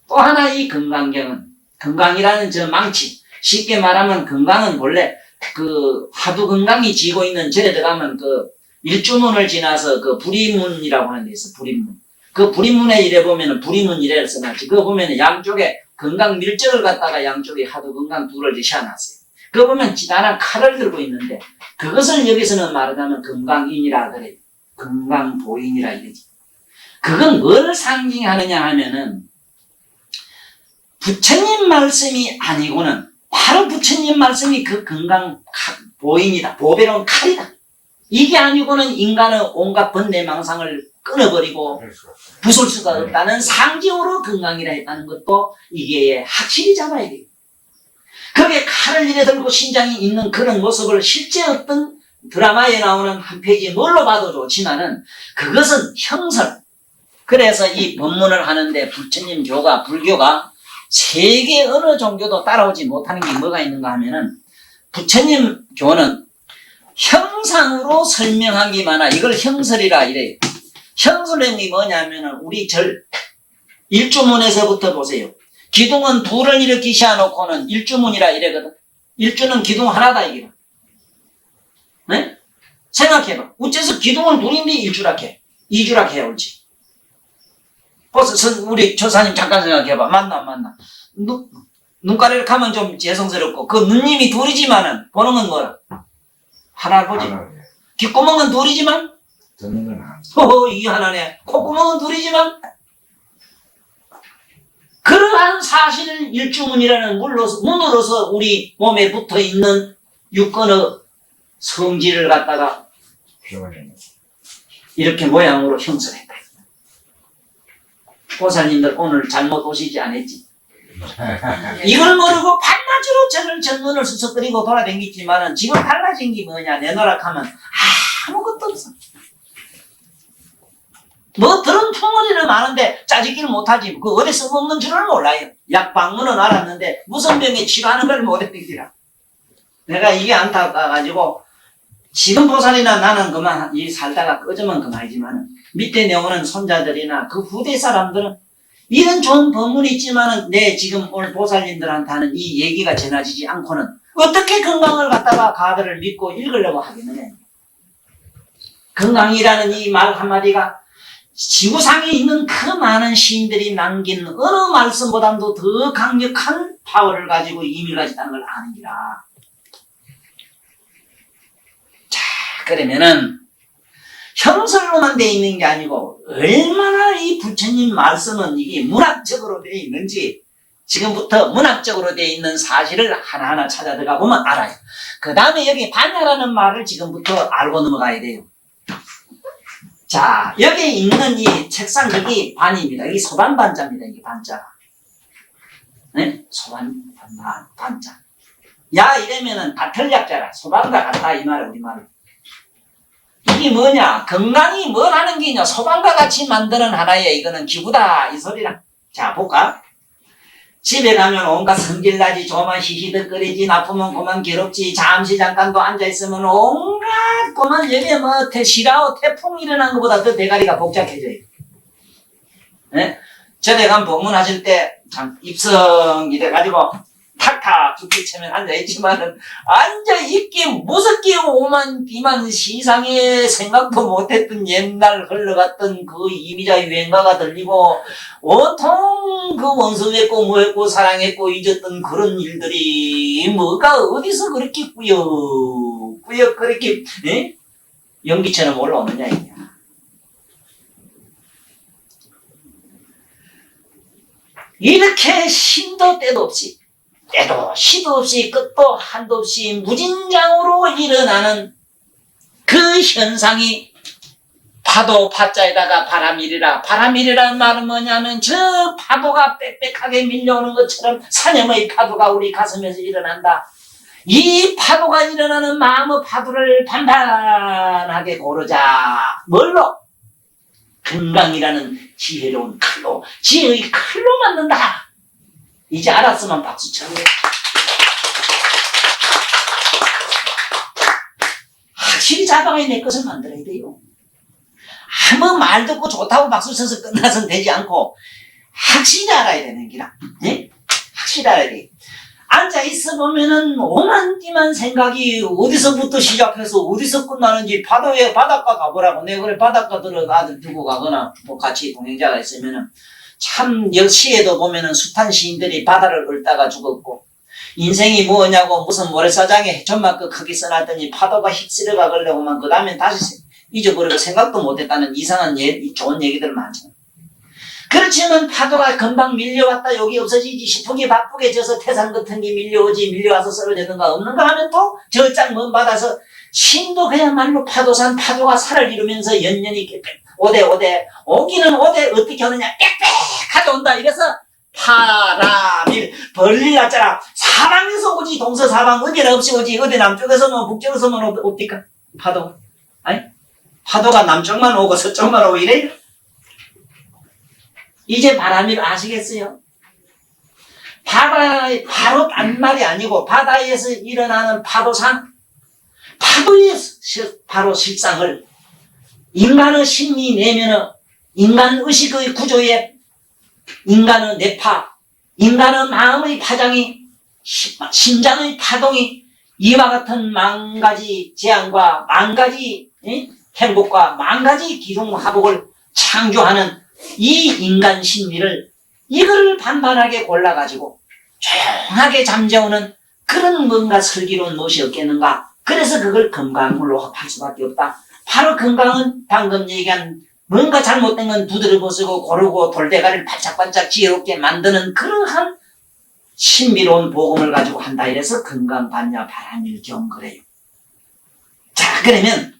또 하나 이 건강경은 건강이라는 저 망치 쉽게 말하면 건강은 원래 그 화두 건강이 지고 있는 절에 들어가면 그 일주문을 지나서 그 불이문이라고 하는 데 있어. 불이문. 그 불이문에 이래 보면은 불이문 이래를 써놨지. 그거 보면은 양쪽에 건강 밀적을 갖다가 양쪽에 화두 건강 둘을 지셔놨어요. 그거 보면 지단한 칼을 들고 있는데 그것을 여기서는 말하자면 건강인이라 그래. 건강보인이라 이러지. 그건 뭘 상징하느냐 하면은 부처님 말씀이 아니고는 바로 부처님 말씀이 그 건강 보인이다. 보배로운 칼이다. 이게 아니고는 인간의 온갖 번뇌망상을 끊어버리고 부술 수가 없다는 상징으로 건강이라 했다는 것도 이게 확실히 잡아야 돼요. 그게 칼을 이래 들고 심장이 있는 그런 모습을 실제 어떤 드라마에 나오는 한 페이지 뭘로 봐도 좋지만은 그것은 형설. 그래서 이 법문을 하는데 부처님 교가 불교가 세계 어느 종교도 따라오지 못하는 게 뭐가 있는가 하면은 부처님 교는 형상으로 설명한 게 많아. 이걸 형설이라 이래요. 형설이 뭐냐면은 우리 일주문에서부터 보세요. 기둥은 둘을 이렇게 씌워놓고는 일주문이라 이래거든. 일주는 기둥 하나다 이게. 네? 생각해봐. 어째서 기둥은 둘인데 일주라 해. 이주락 해올지. 벌써 우리 조사님 잠깐 생각해봐. 맞나 안 맞나? 눈가리를 하면 좀 죄송스럽고 그 눈님이 둘이지만은 보는 건 뭐라? 하나를 보지. 귓구멍은 둘이지만 듣는 건 안. 허허 이게 하나네. 콧구멍은 둘이지만 그러한 사실을 일주문이라는 문으로서 우리 몸에 붙어있는 육건의 성질을 갖다가 표현해. 이렇게 모양으로 형성했다. 보살님들 오늘 잘못 오시지 않았지? 이걸 모르고 반나주로 저를 전문을 수석거리고 돌아다녔지만은 지금 달라진 게 뭐냐 내노락하면 아무것도 없어. 뭐 들은 퉁어리는 많은데 짜집기를 못하지. 그 어디 써먹는 줄은 몰라요. 약방문은 알았는데 무슨 병에 치료하는 걸 못했기라. 내가 이게 안타까워가지고 지금 보살이나 나는 그만 이 살다가 꺼지면 그만이지만 밑에 내오는 손자들이나 그 후대 사람들은 이런 좋은 법문이 있지만은 내 지금 오늘 보살님들한테 하는 이 얘기가 전해지지 않고는 어떻게 건강을 갖다가 가들을 믿고 읽으려고 하겠느냐. 건강이라는 이 말 한마디가 지구상에 있는 그 많은 시인들이 남긴 어느 말씀보다도 더 강력한 파워를 가지고 의미를 가졌다는 걸 아는기라. 자, 그러면은 형설로만 되어 있는 게 아니고 얼마나 이 부처님 말씀은 이게 문학적으로 되어 있는지 지금부터 문학적으로 되어 있는 사실을 하나하나 찾아 들어가 보면 알아요. 그 다음에 여기 반야라는 말을 지금부터 알고 넘어가야 돼요. 자, 여기에 있는 이 책상 여기 반입니다. 여기 소반반자입니다. 이게 반자. 네? 소반반자. 야 이러면은 다틀약자라. 소반과 같다 이 말은 우리말로. 이게 뭐냐? 건강이 뭘 하는 게냐? 소반과 같이 만드는 하나의 이거는 기구다 이 소리라. 자 볼까? 집에 가면 온갖 성질나지 조만 히히덕거리지 나쁘면 그만 괴롭지 잠시 잠깐도 앉아있으면 온갖 그만 여기에 뭐 시라오 태풍 일어난 것보다 더 대가리가 복잡해져요. 네? 전에 간 법문하실 때 참 입성이 돼가지고 탁탁 죽기 처면 앉아있지만은 앉아있기 무섭게 오만 비만 시상에 생각도 못했던 옛날 흘러갔던 그 이미자 유행가가 들리고 온통 그 원수했고 뭐했고 사랑했고 잊었던 그런 일들이 뭐가 어디서 그렇게 꾸역꾸역 그렇게 에? 연기처럼 올라오느냐 이냐. 이렇게 신도 때도 없이 때도 시도 없이 끝도 한도 없이 무진장으로 일어나는 그 현상이 파도 파자에다가 바람이리라. 바람이리라는 말은 뭐냐면 저 파도가 빽빽하게 밀려오는 것처럼 사념의 파도가 우리 가슴에서 일어난다. 이 파도가 일어나는 마음의 파도를 단단하게 고르자. 뭘로? 건강이라는 지혜로운 칼로, 지혜의 칼로 만든다. 이제 알았으면 박수 쳐요. 확실히 자방이 내 것을 만들어야 돼요. 아무 말 듣고 좋다고 박수 쳐서 끝나선 되지 않고 확실히 알아야 되는 기라. 네? 확실히 알아야 돼. 앉아있어 보면은 오만띠만 생각이 어디서부터 시작해서 어디서 끝나는지 바다에 바닷가 가보라고. 내가 그래 바닷가 들어가 아들 두고 가거나 뭐 같이 동행자가 있으면은 참 시에도 보면은 숱한 시인들이 바다를 읊다가 죽었고 인생이 뭐냐고 무슨 모래사장에 해천만큼 크게 써놨더니 파도가 휩쓸어가 걸려고만 그 다음엔 다시 잊어버리고 생각도 못했다는 이상한 좋은 얘기들 많잖아. 그렇지만 파도가 금방 밀려왔다 여기 없어지지 싶으니 바쁘게 져서 태산 같은 게 밀려오지 밀려와서 쓰러지는가 없는가 하면 또 저짝 먼 바다서 신도 그야말로 파도산 파도가 살을 이루면서 연년이 오대 오기는 오대 어떻게 오느냐 빽빽하게 온다. 이래서 파라밀 벌릴 났잖아. 사방에서 오지 동서사방 어디나 없이 오지 어디 남쪽에서 뭐 북쪽에서 뭐 어디까 파도 아니 파도가 남쪽만 오고 서쪽만 오고 이래. 이제 바람이 아시겠어요? 바로 딴 말이 아니고 바다에서 일어나는 파도상 파도의 바로 실상을 인간의 심리 내면은 인간 의식의 구조에 인간의 뇌파 인간의 마음의 파장이 심장의 파동이 이와 같은 만가지 재앙과 만가지 행복과 만가지 기둥하복을 창조하는 이 인간 심리를 이거를 반반하게 골라가지고 조용하게 잠재우는 그런 뭔가 슬기로운 무엇이 없겠는가. 그래서 그걸 건강물로 할 수밖에 없다. 바로 건강은 방금 얘기한 뭔가 잘못된 건 두드려 벗고 고르고 돌대가리를 반짝반짝 지혜롭게 만드는 그러한 신비로운 복음을 가지고 한다. 이래서 건강반야 바람일경 그래요. 자, 그러면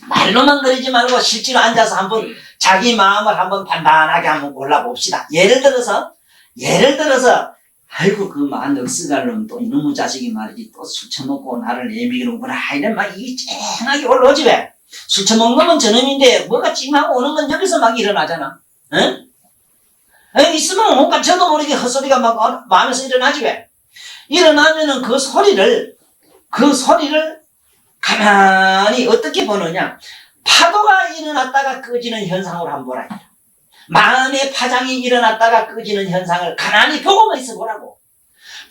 말로만 그러지 말고 실제로 앉아서 한번 자기 마음을 한번 반반하게 한번 골라봅시다. 예를 들어서 아이고 그 넉스갈놈 또 이놈의 자식이 말이지 또 술 처먹고 나를 애미기는구나 이런 막 이 쨍하게 올라오지 왜? 술 처먹는 건 저놈인데 뭐가 찡하고 오는 건 여기서 막 일어나잖아. 응? 있으면 온갖 저도 모르게 헛소리가 막 마음에서 일어나지 왜? 일어나면은 그 소리를 가만히 어떻게 보느냐. 파도가 일어났다가 꺼지는 현상으로 한번 보라. 마음의 파장이 일어났다가 꺼지는 현상을 가만히 보고만 있어 보라고.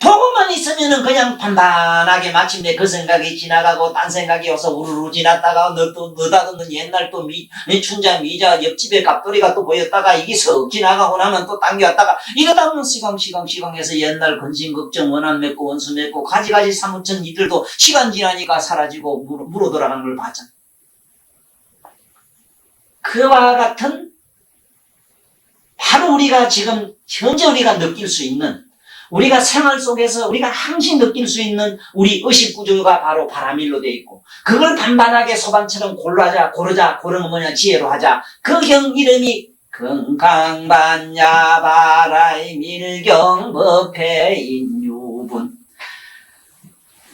보고만 있으면은 그냥 반반하게 마침내 그 생각이 지나가고 딴 생각이 와서 우르르 지났다가 너다듬는 옛날 또 춘장 미자 옆집에 갑돌이가 또 보였다가 이게 석 지나가고 나면 또 당겨왔다가 이러다 보면 시강해서 옛날 근심 걱정 원한 맺고 원수 맺고 가지가지 사무천 이들도 시간 지나니까 사라지고 물어 돌아가는 걸 봤잖아. 그와 같은 바로 우리가 지금 현재 우리가 느낄 수 있는 우리가 생활 속에서 우리가 항상 느낄 수 있는 우리 의식 구조가 바로 바라밀로 되어 있고 그걸 반반하게 소반처럼 고르면 뭐냐 지혜로 하자. 그 경 이름이 건강반야 바라밀경 법회인유분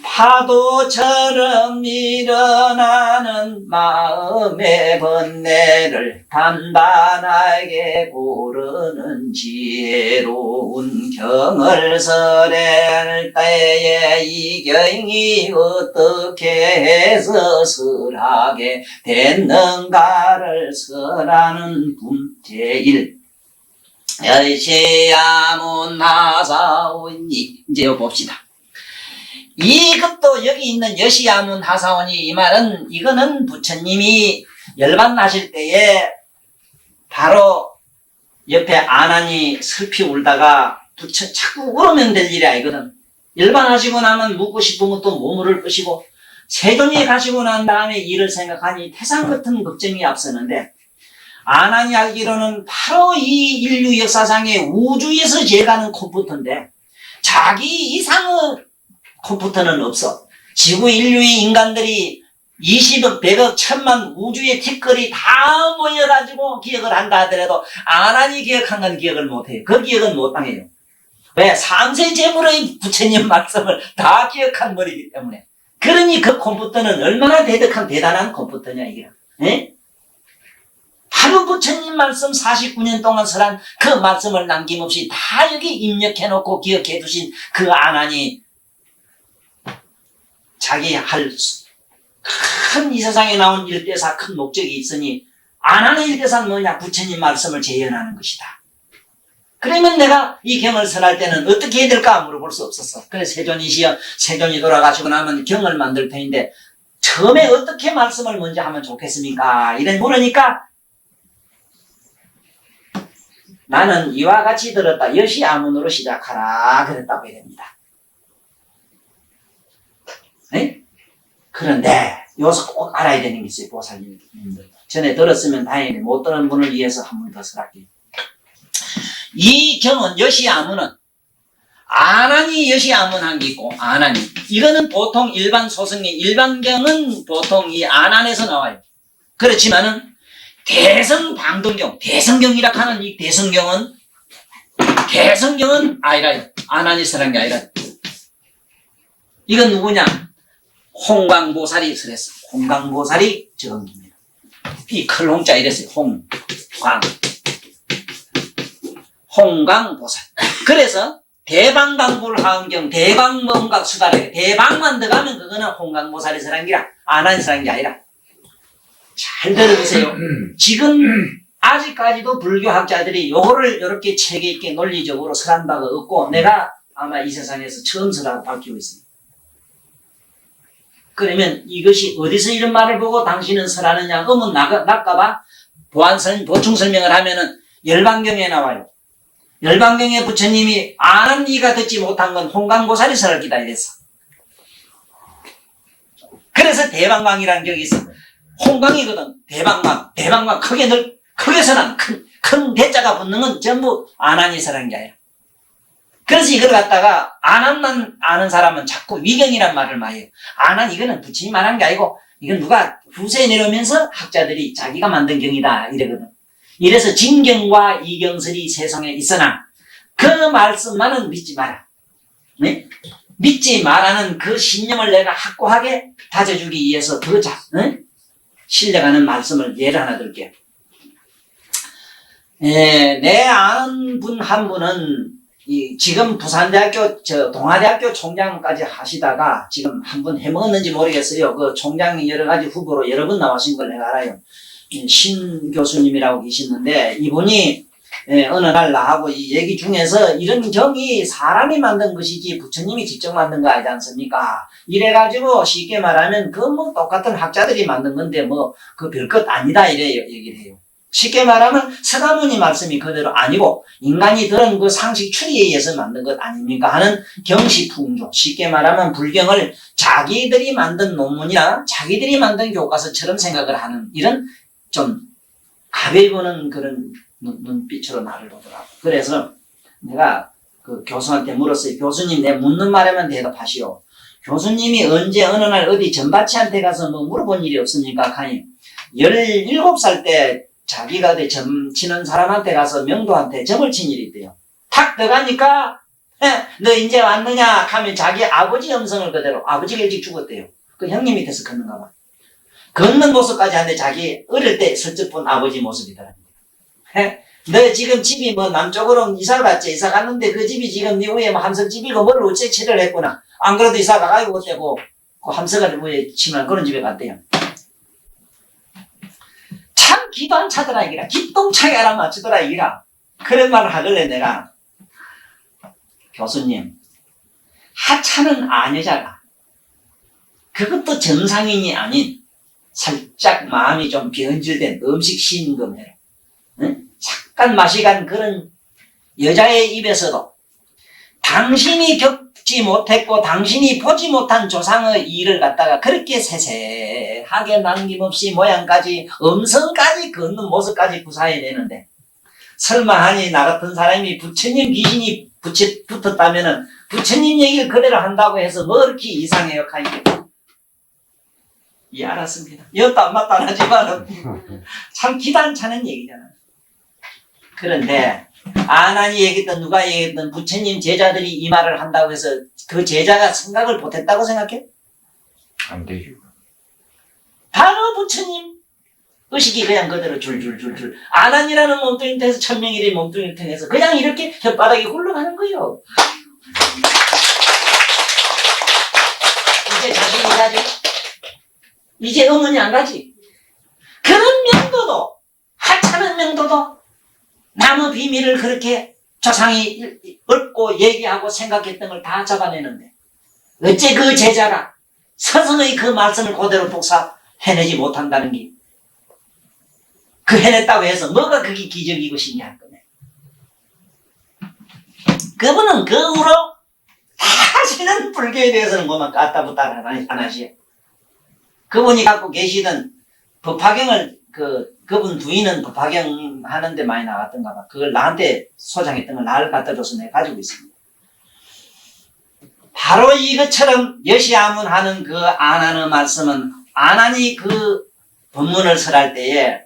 파도처럼 일어나는 마음의 번뇌를 단단하게 고르는 지혜로운 경을 설할 때에 이 경이 어떻게 해서 설하게 됐는가를 설하는 분 제1 여시야문하사오니 이제 봅시다. 이것도 여기 있는 여시야문 하사원이 이 말은 이거는 부처님이 열반나실 때에 바로 옆에 아난이 슬피 울다가 부처 자꾸 울으면 될 일이 아니거든. 열반하시고 나면 묻고 싶으면 또 몸을 끄시고 세존이 가시고 난 다음에 일을 생각하니 태산 같은 걱정이 앞서는데 아난이 알기로는 바로 이 인류 역사상의 우주에서 제가는 컴퓨터인데 자기 이상의 컴퓨터는 없어. 지구 인류의 인간들이 20억, 100억, 1000만 우주의 티끌이 다 모여가지고 기억을 한다 하더라도 아난이 기억한 건 기억을 못해요. 그 기억은 못 당해요. 왜? 삼세제물의 부처님 말씀을 다 기억한 머리이기 때문에. 그러니 그 컴퓨터는 얼마나 대단한 컴퓨터냐 이게. 예? 바로 부처님 말씀 49년 동안 설한 그 말씀을 남김없이 다 여기 입력해놓고 기억해 두신 그 아난이 자기 할 큰 이 세상에 나온 일대사 큰 목적이 있으니 안 하는 일대사는 뭐냐? 부처님 말씀을 재현하는 것이다. 그러면 내가 이 경을 설할 때는 어떻게 해야 될까 물어볼 수 없었어. 그래서 세존이 돌아가시고 나면 경을 만들 테인데 처음에 어떻게 말씀을 먼저 하면 좋겠습니까? 이런 물으니까 나는 이와 같이 들었다. 여시야문으로 시작하라 그랬다고 해야 됩니다. 네? 그런데 여기서 꼭 알아야 되는 게 있어요. 보살님들 전에 들었으면 다행이네. 못 들은 분을 위해서 한 번 더 설할게요. 이 경은 여시야문은 아난이 여시야문한 게 있고 아난이 이거는 보통 일반 소승리 일반경은 보통 이 아난에서 나와요. 그렇지만은 대성방동경 대성경이라 하는 이 대성경은 아니라요. 아난이 설한 게 아니라 이건 누구냐? 홍광보살이 설했어. 홍광보살이 정기입니다. 이 클홍자 이랬어요. 홍광보살. 그래서 대방광불하은경 대방문각 수다래 대방만 들어가면 그거는 홍광보살이 설한 게라 아난이 설한 게 아니라 잘 들어보세요. 지금 아직까지도 불교학자들이 요거를 이렇게 체계 있게 논리적으로 설한 바가 없고 내가 아마 이 세상에서 처음 설하고 밝히고 있습니다. 그러면 이것이 어디서 이런 말을 보고 당신은 설하느냐? 그러면 나까봐 보충 설명을 하면은 열반경에 나와요. 열반경에 부처님이 아는 이가 듣지 못한 건 홍강보살이설을 기다렸어. 그래서 대방광이라는 격이 있어. 홍강이거든. 대방광 크게 선한 큰 대자가 붙는 건 전부 아난이설한 게 아니라. 그래서 이걸 갖다가 아난만 아는 사람은 자꾸 위경이란 말을 많이 해요. 아난 이거는 부처님이 말한 게 아니고 이건 누가 후세에 내려오면서 학자들이 자기가 만든 경이다 이러거든. 이래서 진경과 이경설이 세상에 있으나 그 말씀만은 믿지 마라. 네? 믿지 마라는 그 신념을 내가 확고하게 다져주기 위해서 더 신뢰가는 말씀을 예를 하나 들게요. 내 아는 분 한 분은 지금 부산대학교 동아대학교 총장까지 하시다가 지금 한 번 해먹었는지 모르겠어요. 그 총장이 여러 가지 후보로 여러 번 나오신 걸 내가 알아요. 신 교수님이라고 계시는데 이분이 어느 날 나하고 이 얘기 중에서 이런 경이 사람이 만든 것이지 부처님이 직접 만든 거 아니지 않습니까? 이래가지고 쉽게 말하면 그 뭐 똑같은 학자들이 만든 건데 뭐 그 별것 아니다 이래 얘기를 해요. 쉽게 말하면 서가모니 말씀이 그대로 아니고 인간이 들은 그 상식 추리에 의해서 만든 것 아닙니까 하는 경시풍조. 쉽게 말하면 불경을 자기들이 만든 논문이나 자기들이 만든 교과서처럼 생각을 하는 이런 좀 가벼워보는 그런 눈빛으로 나를 보더라고. 그래서 내가 그 교수한테 물었어요. 교수님, 내 묻는 말에만 대답하시오. 교수님이 언제 어느 날 어디 전바치한테 가서 뭐 물어본 일이 없습니까? 하니 17살 때 자기가 어디 점 치는 사람한테 가서 명도한테 점을 친 일이 있대요. 탁 들어가니까 너 이제 왔느냐 하면 자기 아버지 음성을 그대로, 아버지가 일찍 죽었대요. 그 형님 밑에서 걷는가 봐. 걷는 모습까지 하는데 자기 어릴 때 슬쩍 본 아버지 모습이더랍니다. 너 지금 집이 뭐 남쪽으로 이사 갔지? 이사 갔는데 그 집이 지금 네 위에 뭐 함석집이고 뭘 어째 칠을 했구나. 안 그래도 이사 가가지고 그때고 그 함석을 위에 치면 그런 집에 갔대요. 참 기도 안 차더라 이기라. 기똥차게 알아 맞추더라 이기라. 그런 말을 하길래 내가 교수님 하찮은 아녀자가 그것도 정상인이 아닌 살짝 마음이 좀 변질된 음식 신금해라. 응? 잠깐 맛이 간 그런 여자의 입에서도 당신이 겪지 못했고 당신이 보지 못한 조상의 일을 갖다가 그렇게 세세하게 남김없이 모양까지 음성까지 걷는 모습까지 구사해내는데 설마 하니 나 같은 사람이 부처님 귀신이 붙었다면은 부처님 얘기를 그대로 한다고 해서 뭐 이렇게 이상해요 하니 예 알았습니다. 이것도 안 맞다 하지만 참 기단차는 얘기잖아. 그런데 아난이 얘기했던 누가 얘기했던 부처님 제자들이 이 말을 한다고 해서 그 제자가 생각을 못했다고 생각해? 안 되죠. 바로 부처님 의식이 그냥 그대로 줄줄줄줄 아난이라는 몸뚱이 통해서 천명일의 몸뚱이를 통해서 그냥 이렇게 혓바닥이 굴러가는 거예요. 이제 자식이 가지? 이제 어머니 안 가지? 그런 명도도 하찮은 명도도 남의 비밀을 그렇게 조상이 읊고 얘기하고 생각했던 걸 다 잡아내는데 어째 그 제자가 스승의 그 말씀을 그대로 복사해내지 못한다는 게 그 해냈다고 해서 뭐가 그게 기적이고 신기한 거네. 그분은 그 후로 다시는 불교에 대해서는 뭐만 까따부따 안 하시오. 그분이 갖고 계시던 법화경을 그분 부인은 법화경 하는데 많이 나갔던가 봐. 그걸 나한테 소장했던 걸 나를 갖다 줘서 내가 가지고 있습니다. 바로 이것처럼 여시아문 하는 그 아난의 말씀은 아난이 그 법문을 설할 때에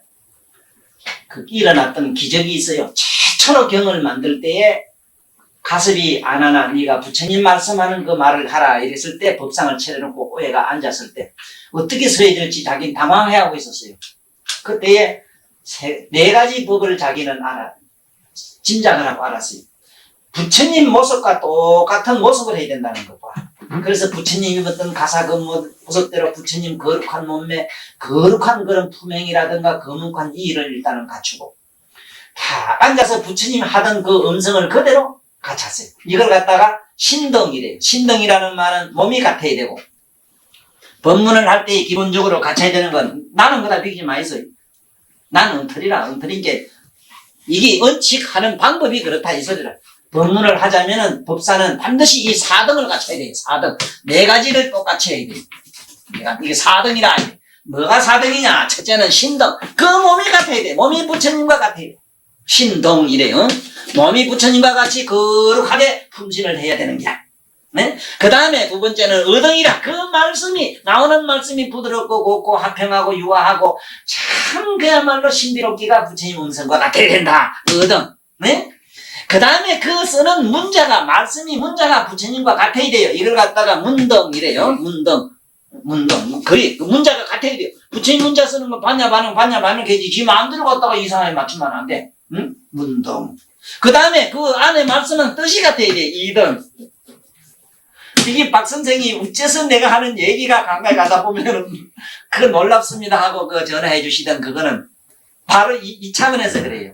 그 일어났던 기적이 있어요. 최초로 경을 만들 때에 가섭이 아난아 네가 부처님 말씀하는 그 말을 하라 이랬을 때 법상을 차려놓고 오해가 앉았을 때 어떻게 서야 될지 자기는 당황해하고 있었어요. 그때에 네 가지 법을 자기는 짐작을 하고 알았어요. 부처님 모습과 똑같은 모습을 해야 된다는 것 봐. 그래서 부처님 입었던 가사 그 모습대로 부처님 거룩한 몸매, 거룩한 그런 품행이라든가 거룩한 이의를 일단은 갖추고 다 앉아서 부처님 하던 그 음성을 그대로 갖췄어요. 이걸 갖다가 신덩이래요. 신덩이라는 말은 몸이 같아야 되고 법문을 할 때 기본적으로 갖춰야 되는 건 나는 그다 비기지 마이소요. 난 엉터리라. 엉터리인 게 이게 원칙하는 방법이 그렇다 이 소리라. 법문을 하자면은 법사는 반드시 이 4등을 갖춰야 돼요. 4등. 4가지를 꼭 갖춰야 돼요. 이게 4등이라. 뭐가 4등이냐? 첫째는 신등. 그 몸이 같아야 돼. 몸이 부처님과 같아야 돼. 신등이래요. 몸이 부처님과 같이 거룩하게 품신을 해야 되는 게야. 네? 그 다음에 두 번째는 의등이라. 그 말씀이, 나오는 말씀이 부드럽고 곱고 화평하고 유화하고 참 그야말로 신비롭기가 부처님 음성과 같아야 된다. 의등. 네? 그 다음에 그 쓰는 문자가, 말씀이 문자가 부처님과 같아야 돼요. 이걸 갖다가 문등이래요. 문등. 거의, 그 문자가 같아야 돼요. 부처님 문자 쓰는 건 반야 반응 되지. 지 마음대로 갖다가 이상하게 맞추면 안 돼. 응? 문등. 그 다음에 그 안에 말씀은 뜻이 같아야 돼. 이등. 이게 박 선생이 어째서 내가 하는 얘기가 가까이 가다 보면은, 그거 놀랍습니다 하고 그 전화해 주시던 그거는 바로 이 차원에서 그래요.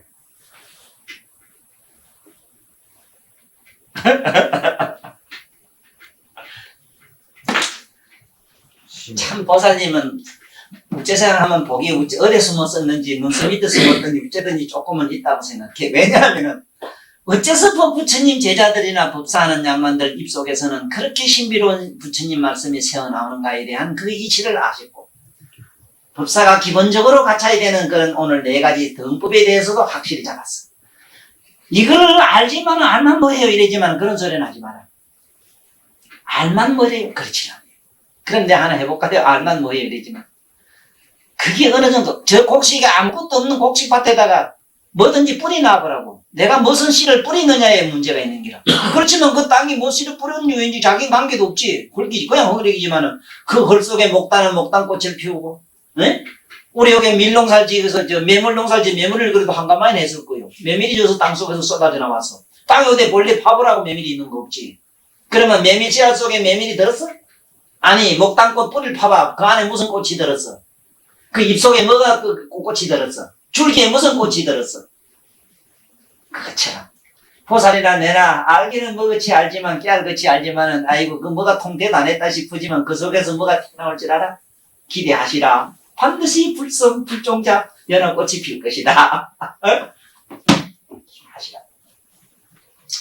참 보살님은 우째서 하면 복이 어디 숨어 썼는지 눈썹 밑에 숨었든지 어쨌든지 조금은 있다고 생각해. 왜냐하면 어째서 부처님 제자들이나 법사하는 양반들 입속에서는 그렇게 신비로운 부처님 말씀이 새어나오는가에 대한 그 이치를 아셨고, 법사가 기본적으로 갖춰야 되는 그런 오늘 4가지 등법에 대해서도 확실히 잡았어. 이걸 알지만 알만 뭐해요 이러지만 그런 소리는 하지 마라. 알만 뭐래요? 그렇지 않아요. 그럼 내가 하나 해볼까요? 알만 뭐해요 이러지만 그게 어느 정도, 저 곡식이 아무것도 없는 곡식밭에다가 뭐든지 뿌리 놔보라고. 내가 무슨 씨를 뿌리느냐에 문제가 있는 기라. 그렇지만 그 땅이 뭐 씨를 뿌렸는지 왠지 자기 관계도 없지. 흙이지. 그냥 흙이지만은 그 흙 속에 목단은 목단꽃을 피우고, 네? 우리 여기 밀농살 지어서 저 매물농살 지 매물을 그래도 한가마에 냈을 거예요. 메밀이 져서 땅 속에서 쏟아져 나왔어. 땅에 어디 본래 파보라고 메밀이 있는 거 없지. 그러면 메밀 씨앗 속에 메밀이 들었어? 아니, 목단꽃 뿌리를 파봐. 그 안에 무슨 꽃이 들었어? 그 잎 속에 뭐가 그 꽃이 들었어? 줄기에 무슨 꽃이 들었어? 그렇죠. 보살이나 내나 알기는 뭐같이 알지만 깨알같이 알지만은 아이고 그 뭐가 통대도 안 했다 싶으지만 그 속에서 뭐가 나올 줄 알아? 기대하시라. 반드시 불종자 연어꽃이 필 것이다. 하시라.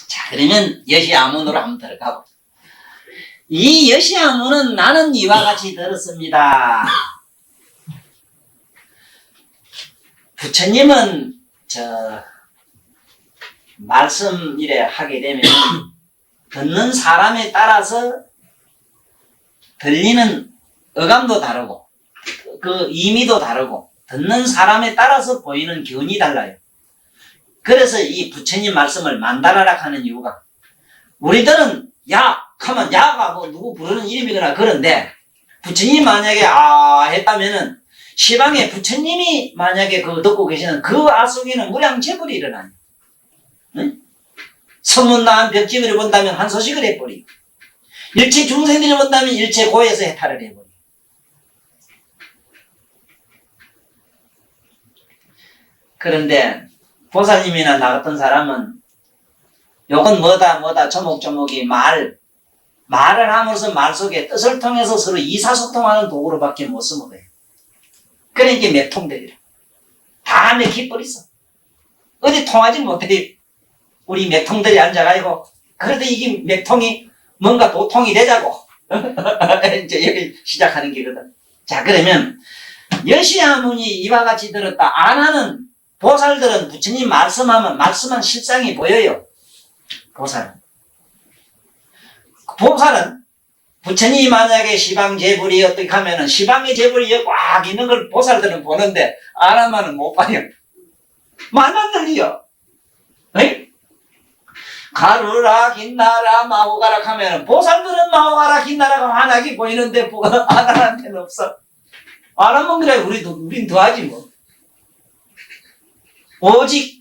자, 그러면 여시아문으로 한번 들어가고. 이 여시아문은 나는 이와 같이 들었습니다. 부처님은 말씀 이래 하게 되면 듣는 사람에 따라서 들리는 어감도 다르고 그 의미도 다르고 듣는 사람에 따라서 보이는 견이 달라요. 그래서 이 부처님 말씀을 만다라락 하는 이유가, 우리들은 야 하면 야가 뭐 누구 부르는 이름이거나 그런데 부처님 만약에 했다면은 시방에 부처님이 만약에 그거 듣고 계시는 그 속에는 무량재불이 일어나요. 응? 선문나한 벽지를 본다면 한 소식을 해버리고, 일체 중생들을 본다면 일체 고에서 해탈을 해버리고. 그런데 보살님이나 나 같은 사람은 요건 뭐다 조목조목이 말을 함으로써 말 속에 뜻을 통해서 서로 이사소통하는 도구로밖에 못 써먹어요. 그러니까 맥통들이라. 다 맥히버렸어. 어디 통하지 못해. 우리 맥통들이 앉아가지고, 그래도 이게 맥통이 뭔가 도통이 되자고. 이제 여기 시작하는 게거든. 자, 그러면, 여시아문이 이와 같이 들었다. 안 하는 보살들은 부처님 말씀하면 말씀한 실상이 보여요. 보살은 부처님이 만약에 시방재불이 어떻게 하면은 시방의 재불이 꽉 있는 걸 보살들은 보는데 안 하면은 못 봐요. 말만 들려. 에? 가루라 긴나라 마오가락 하면은 보살들은 마오가락 긴나라가 환하게 보이는데 안 하는 데는 없어. 안 하면 그래 우린 더 하지 뭐. 오직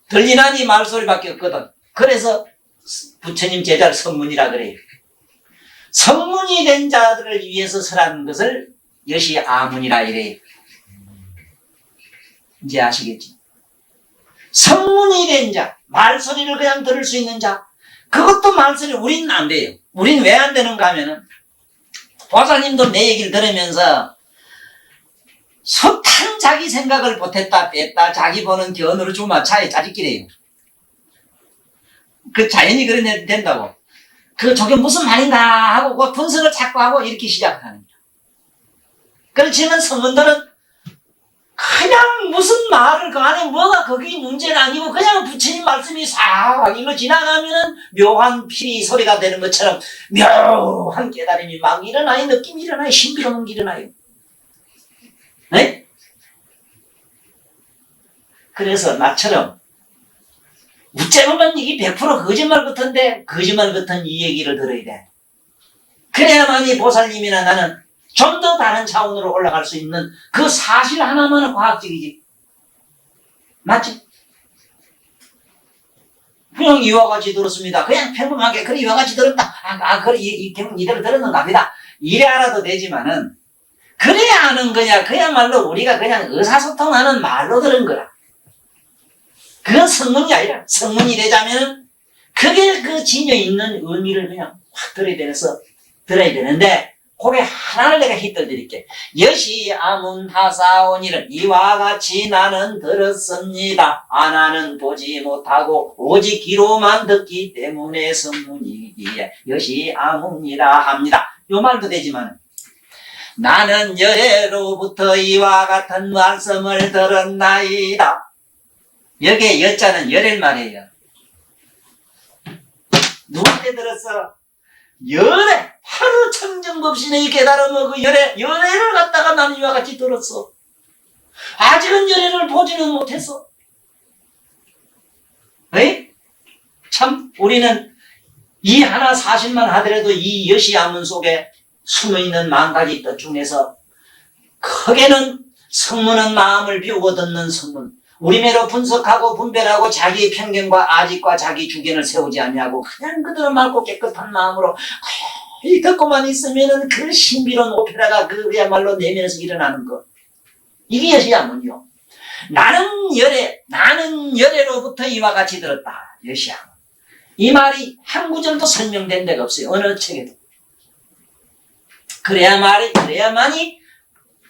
들리나니 말소리밖에 없거든. 그래서 부처님 제자를 선문이라 그래요. 성문이 된 자들을 위해서 설하는 것을 여시아문이라 이래요. 이제 아시겠지? 성문이 된 자, 말소리를 그냥 들을 수 있는 자, 그것도 말소리 우리는 안 돼요. 우리는 왜 안 되는가 하면은 보살님도 내 얘기를 들으면서 숱한 자기 생각을 보탰다 뺐다 자기 보는 견으로 주면 차에 짜집기래요. 그 자연히 그런 애 된다고. 저게 무슨 말인가 하고 그 분석을 자꾸 하고 이렇게 시작하는 거야. 그렇지만 성문들은 그냥 무슨 말을 그 안에 뭐가 거기 문제는 아니고 그냥 부처님 말씀이 싹 일로 지나가면은 묘한 피리 소리가 되는 것처럼 묘한 깨달음이 막 일어나요. 느낌이 일어나요. 신비로운 게 일어나요. 네? 그래서 나처럼 우째보면 이게 100% 거짓말 같은데 거짓말 같은 이 얘기를 들어야 돼. 그래야만이 보살님이나 나는 좀 더 다른 차원으로 올라갈 수 있는 그 사실 하나만은 과학적이지. 맞지? 그냥 이와 같이 들었습니다. 그냥 평범하게 그래 이와 같이 들었다. 그래 이대로 들었는가 보다. 이래 알아도 되지만은 그래야 하는 거냐. 그야말로 우리가 그냥 의사소통하는 말로 들은 거라. 그건 성문이 아니라 성문이 되자면은 그게 그 지녀 있는 의미를 그냥 확 들어야 되는데 그게 하나를 내가 힌트를 드릴게. 여시 아문 하사오니는 이와 같이 나는 들었습니다. 아나는 보지 못하고 오직 귀로만 듣기 때문에 성문이기에 여시 아문이라 합니다. 요 말도 되지만 나는 열애로부터 이와 같은 말씀을 들었나이다. 여기에 여자는 열애를 말이에요. 누구한테 들었어? 열애! 바로 청정법신의 깨달음의 그 열애를 갖다가 나는 이와 같이 들었어. 아직은 열애를 보지는 못했어. 에이? 참, 우리는 이 하나 사실만 하더라도 이 여시아문 속에 숨어있는 10,000가지 뜻 중에서 크게는 성문은 마음을 비우고 듣는 성문. 우리매로 분석하고 분별하고 자기의 편견과 아직과 자기 주견을 세우지 않냐고 그냥 그대로 맑고 깨끗한 마음으로 이 듣고만 있으면은 그 신비로운 오페라가 그야말로 내면에서 일어나는 것. 이게 여시아문이요. 나는 열애로부터 이와 같이 들었다. 여시아문. 이 말이 한 구절도 설명된 데가 없어요. 어느 책에도. 그래야만이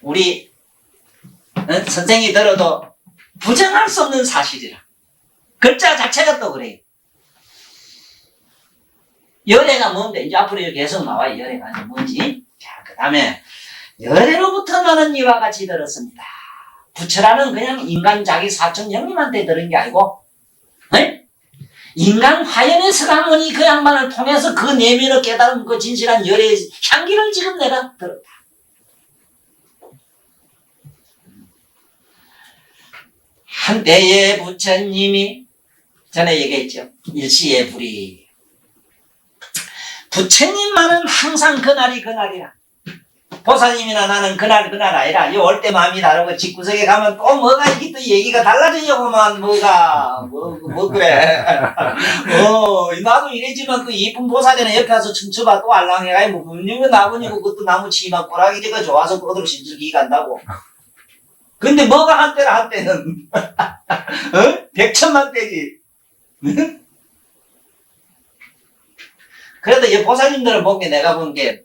우리 선생이 들어도 부정할 수 없는 사실이라. 글자 자체가 또 그래요. 열애가 뭔데? 이제 앞으로 여기 계속 나와요. 열애가 뭔지. 자, 그 다음에 열애로부터 나는 이와 같이 들었습니다. 부처라는 그냥 인간 자기 사촌 형님한테 들은 게 아니고 네? 인간 화연의 서가모니 그 양반을 통해서 그 내면의 깨달은 그 진실한 열애의 향기를 지금 내가 들었다. 한때의 부처님이 전에 얘기했죠. 일시의 불이. 부처님만은 항상 그날이 그날이라. 보살님이나 나는 그날 아니라 올 때 마음이 다르고 집구석에 가면 또 뭐가 이게 또 얘기가 달라지려고만 뭐가 뭐 그래. 나도 이랬지만 그 이쁜 보살이나 옆에 와서 춤춰봐 또 알랑해가 뭐 분명히 나무니고 그것도 나무 치막 꼬라기가 좋아서 그거로 신들기 간다고. 근데 뭐가 한때는 백천만 때지. 그래도 이 보살님들을 본 게 내가 본 게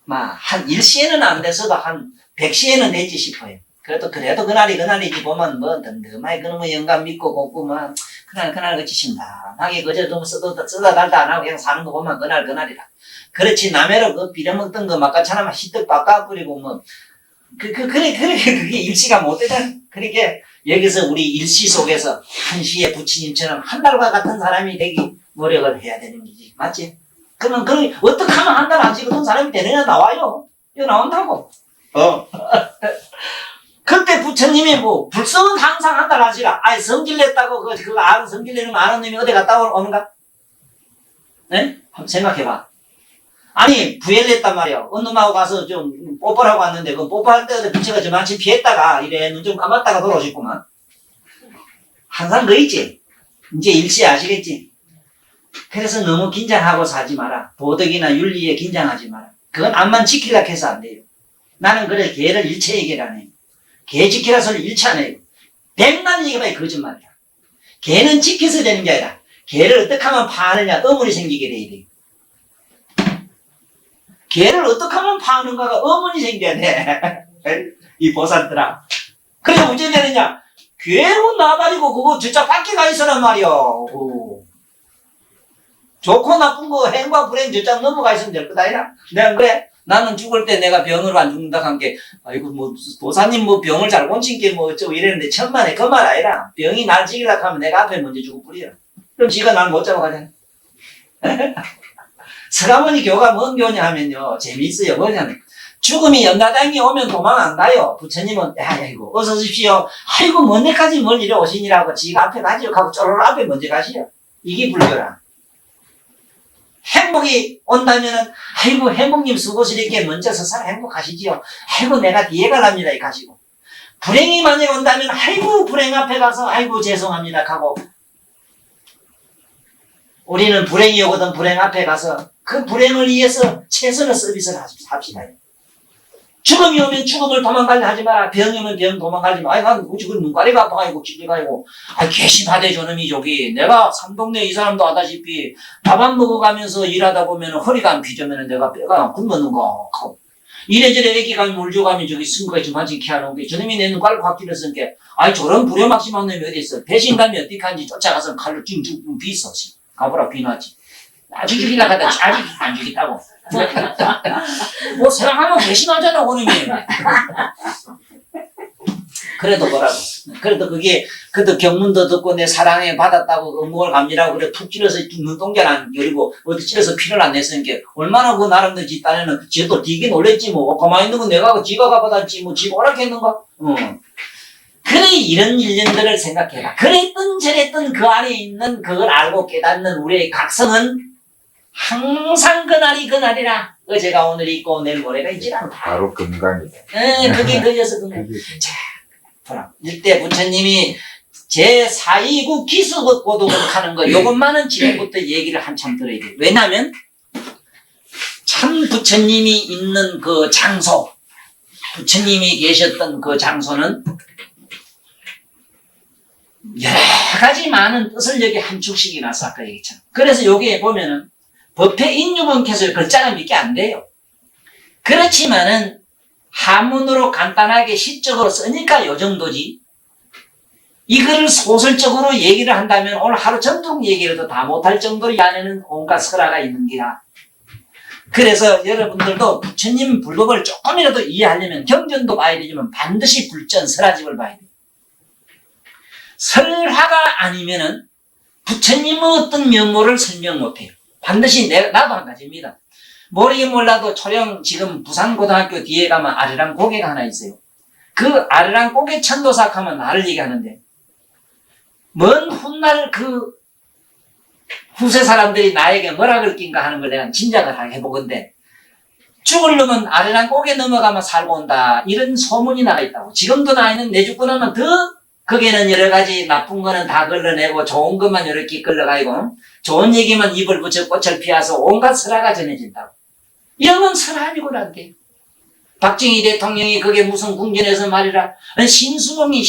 한 1시에는 안 돼서도 한 100시에는 되지 싶어요. 그래도 그날이지 보면 뭐 덤덤하게 그놈의 영감 믿고 걷고 그날 같이 신다하게 그저 좀 쓰다 달다 안 하고 그냥 사는 거 보면 그날이라. 그렇지 남해로 그 빌어먹던 거 막가차나 희떡 바꿔버리고 그게 일시가 못 되잖아. 그러니까 여기서 우리 일시 속에서 한시의 부처님처럼 한 달과 같은 사람이 되기 노력을 해야 되는 거지. 맞지? 그러면 어떻게 하면 한 달 안 찍어둔 사람이 되느냐 나와요. 이거 나온다고. 그때 부처님이 불성은 항상 한 달 하시라. 성질 냈다고 성질 내는 아는 놈이 어디 갔다 오는가? 네? 한번 생각해봐. 아니 부엘 냈단 말이야. 어느 놈하고 가서 좀 뽀뽀를 하고 왔는데 그 뽀뽀할 때 부처가 저만치 피했다가 이래 눈 좀 감았다가 돌아오셨구만. 항상 그 있지. 이제 일시 아시겠지? 그래서 너무 긴장하고 사지 마라. 도덕이나 윤리에 긴장하지 마라. 그건 암만 지키려고 해서 안 돼요. 나는 그래 개를 일체 얘기를 안 해요. 개 지키라 소리 일체 안 해요. 백날 얘기해봐야 거짓말이야. 개는 지켜서 되는 게 아니라 개를 어떻게 하면 파느냐 어물이 생기게 돼야 돼요. 개를 어떻게 하면 파는가가 어머니 생겨야 돼. 이 보살들아. 그래, 언제 되느냐? 괴로 나가지고 그거 진짜 밖에 가 있으란 말이야. 좋고 나쁜 거, 행과 불행 저짝 넘어가 있으면 될 거다, 이라. 내가 그래? 나는 죽을 때 내가 병으로 안 죽는다 한 게, 아이고, 뭐, 도사님 뭐 병을 잘 고친게 뭐 어쩌고 이랬는데, 천만에 그 말 아니라. 병이 날 죽이려고 하면 내가 앞에 먼저 죽을 뿐이야. 그럼 지가 날 못 잡아가잖아. 서가모니 교가 뭔 교냐 하면요, 재미있어요. 뭐냐면, 죽음이 연가당이 오면 도망 안 가요. 부처님은, 야, 아이고, 어서 오십시오. 아이고, 먼 데까지 뭘 이래 오시니라고 지가 앞에 가지요. 가고 쪼르르 앞에 먼저 가시요. 이게 불교라. 행복이 온다면은, 아이고, 행복님 수고실 있게 먼저 서서 행복하시지요. 아이고, 내가 뒤에 가랍니다. 이 가시고. 불행이 만약 온다면, 아이고, 불행 앞에 가서, 아이고, 죄송합니다. 가고. 우리는 불행이 오거든 불행 앞에 가서 그 불행을 위해서 최선의 서비스를 합시다. 죽음이 오면 죽음을 도망가려 하지 마라. 병이 오면 병 도망가지 마. 아이, 난 지금 눈가리가 아파가지고 찔려가지고. 아, 개심하대 저놈이 저기. 내가 삼동네 이 사람도 하다시피 밥 안 먹어가면서 일하다 보면 허리가 안 피자면 내가 뼈가 굶는 거. 이래저래 애기가 물줘가면 저기 쓴 거에 좀 한씩 키워놓은 게 저놈이 내 눈깔 확 찔렀은 게 아이, 저런 불효막심한 놈이 어디 있어. 배신감이 어떻게 하는지 쫓아가서 칼로 찡찡 비있어. 가보라 비나지. 아주 죽이려고 하다 아직 안 죽겠다고. 뭐 생각하면 배신하잖아 그놈이. 그래도 뭐라고. 그래도 그게 그래도 경문도 듣고 내 사랑에 받았다고 응목을 갑니라고 그래 툭 찔러서 눈동자를 안 열고 어디 찔러서 피를 안 냈으니까 얼마나 그 나름대로 지 딴에는 지도 되게 놀랬지 뭐. 가만히 있는 건 내가 지가 가봐다지 뭐 지가 오락했는가. 그래, 이런 일련들을 생각해라. 그랬든 저랬든 그 안에 있는 그걸 알고 깨닫는 우리의 각성은 항상 그날이 그날이라. 어제가 오늘 있고 내일 모레가 있지 않다. 바로 금강이다. 그게 그려서 금강. 자, 보라. 이때 부처님이 제429 기수고도를 하는 거, 요것만은 지금부터 얘기를 한참 들어야 돼. 왜냐면, 참 부처님이 있는 그 장소, 부처님이 계셨던 그 장소는 여러 가지 많은 뜻을 여기 한 축씩이 나서 아까 얘기했잖아. 그래서 여기에 보면은 법회 인유문캐서 글자가 몇 개 안 돼요. 그렇지만은 한문으로 간단하게 시적으로 쓰니까 요 정도지. 이거를 소설적으로 얘기를 한다면 오늘 하루 전통 얘기라도 다 못할 정도로 이 안에는 온갖 설화가 있는 기라. 그래서 여러분들도 부처님 불법을 조금이라도 이해하려면 경전도 봐야 되지만 반드시 불전 설화집을 봐야 돼요. 설화가 아니면은 부처님의 어떤 면모를 설명 못해요. 반드시 나도 한 가지입니다. 모르긴 몰라도 초령 지금 부산고등학교 뒤에 가면 아르랑 고개가 하나 있어요. 그 아르랑 고개 천도사 하면 나를 얘기하는데 먼 훗날 그 후세 사람들이 나에게 뭐라 그럴긴가 하는 걸 내가 짐작을 해보건데 죽으려면 아르랑 고개 넘어가면 살고 온다. 이런 소문이 나가 있다고. 지금도 나 있는 내 죽고 나면 더 거기에는 여러 가지 나쁜 거는 다 걸러내고 좋은 것만 이렇게 걸러가지고 좋은 얘기만 입을 붙여 꽃을 피워서 온갖 설화가 전해진다고. 이런 건 설화 아니고란데. 박정희 대통령이 그게 무슨 궁전에서 말이라 신수봉이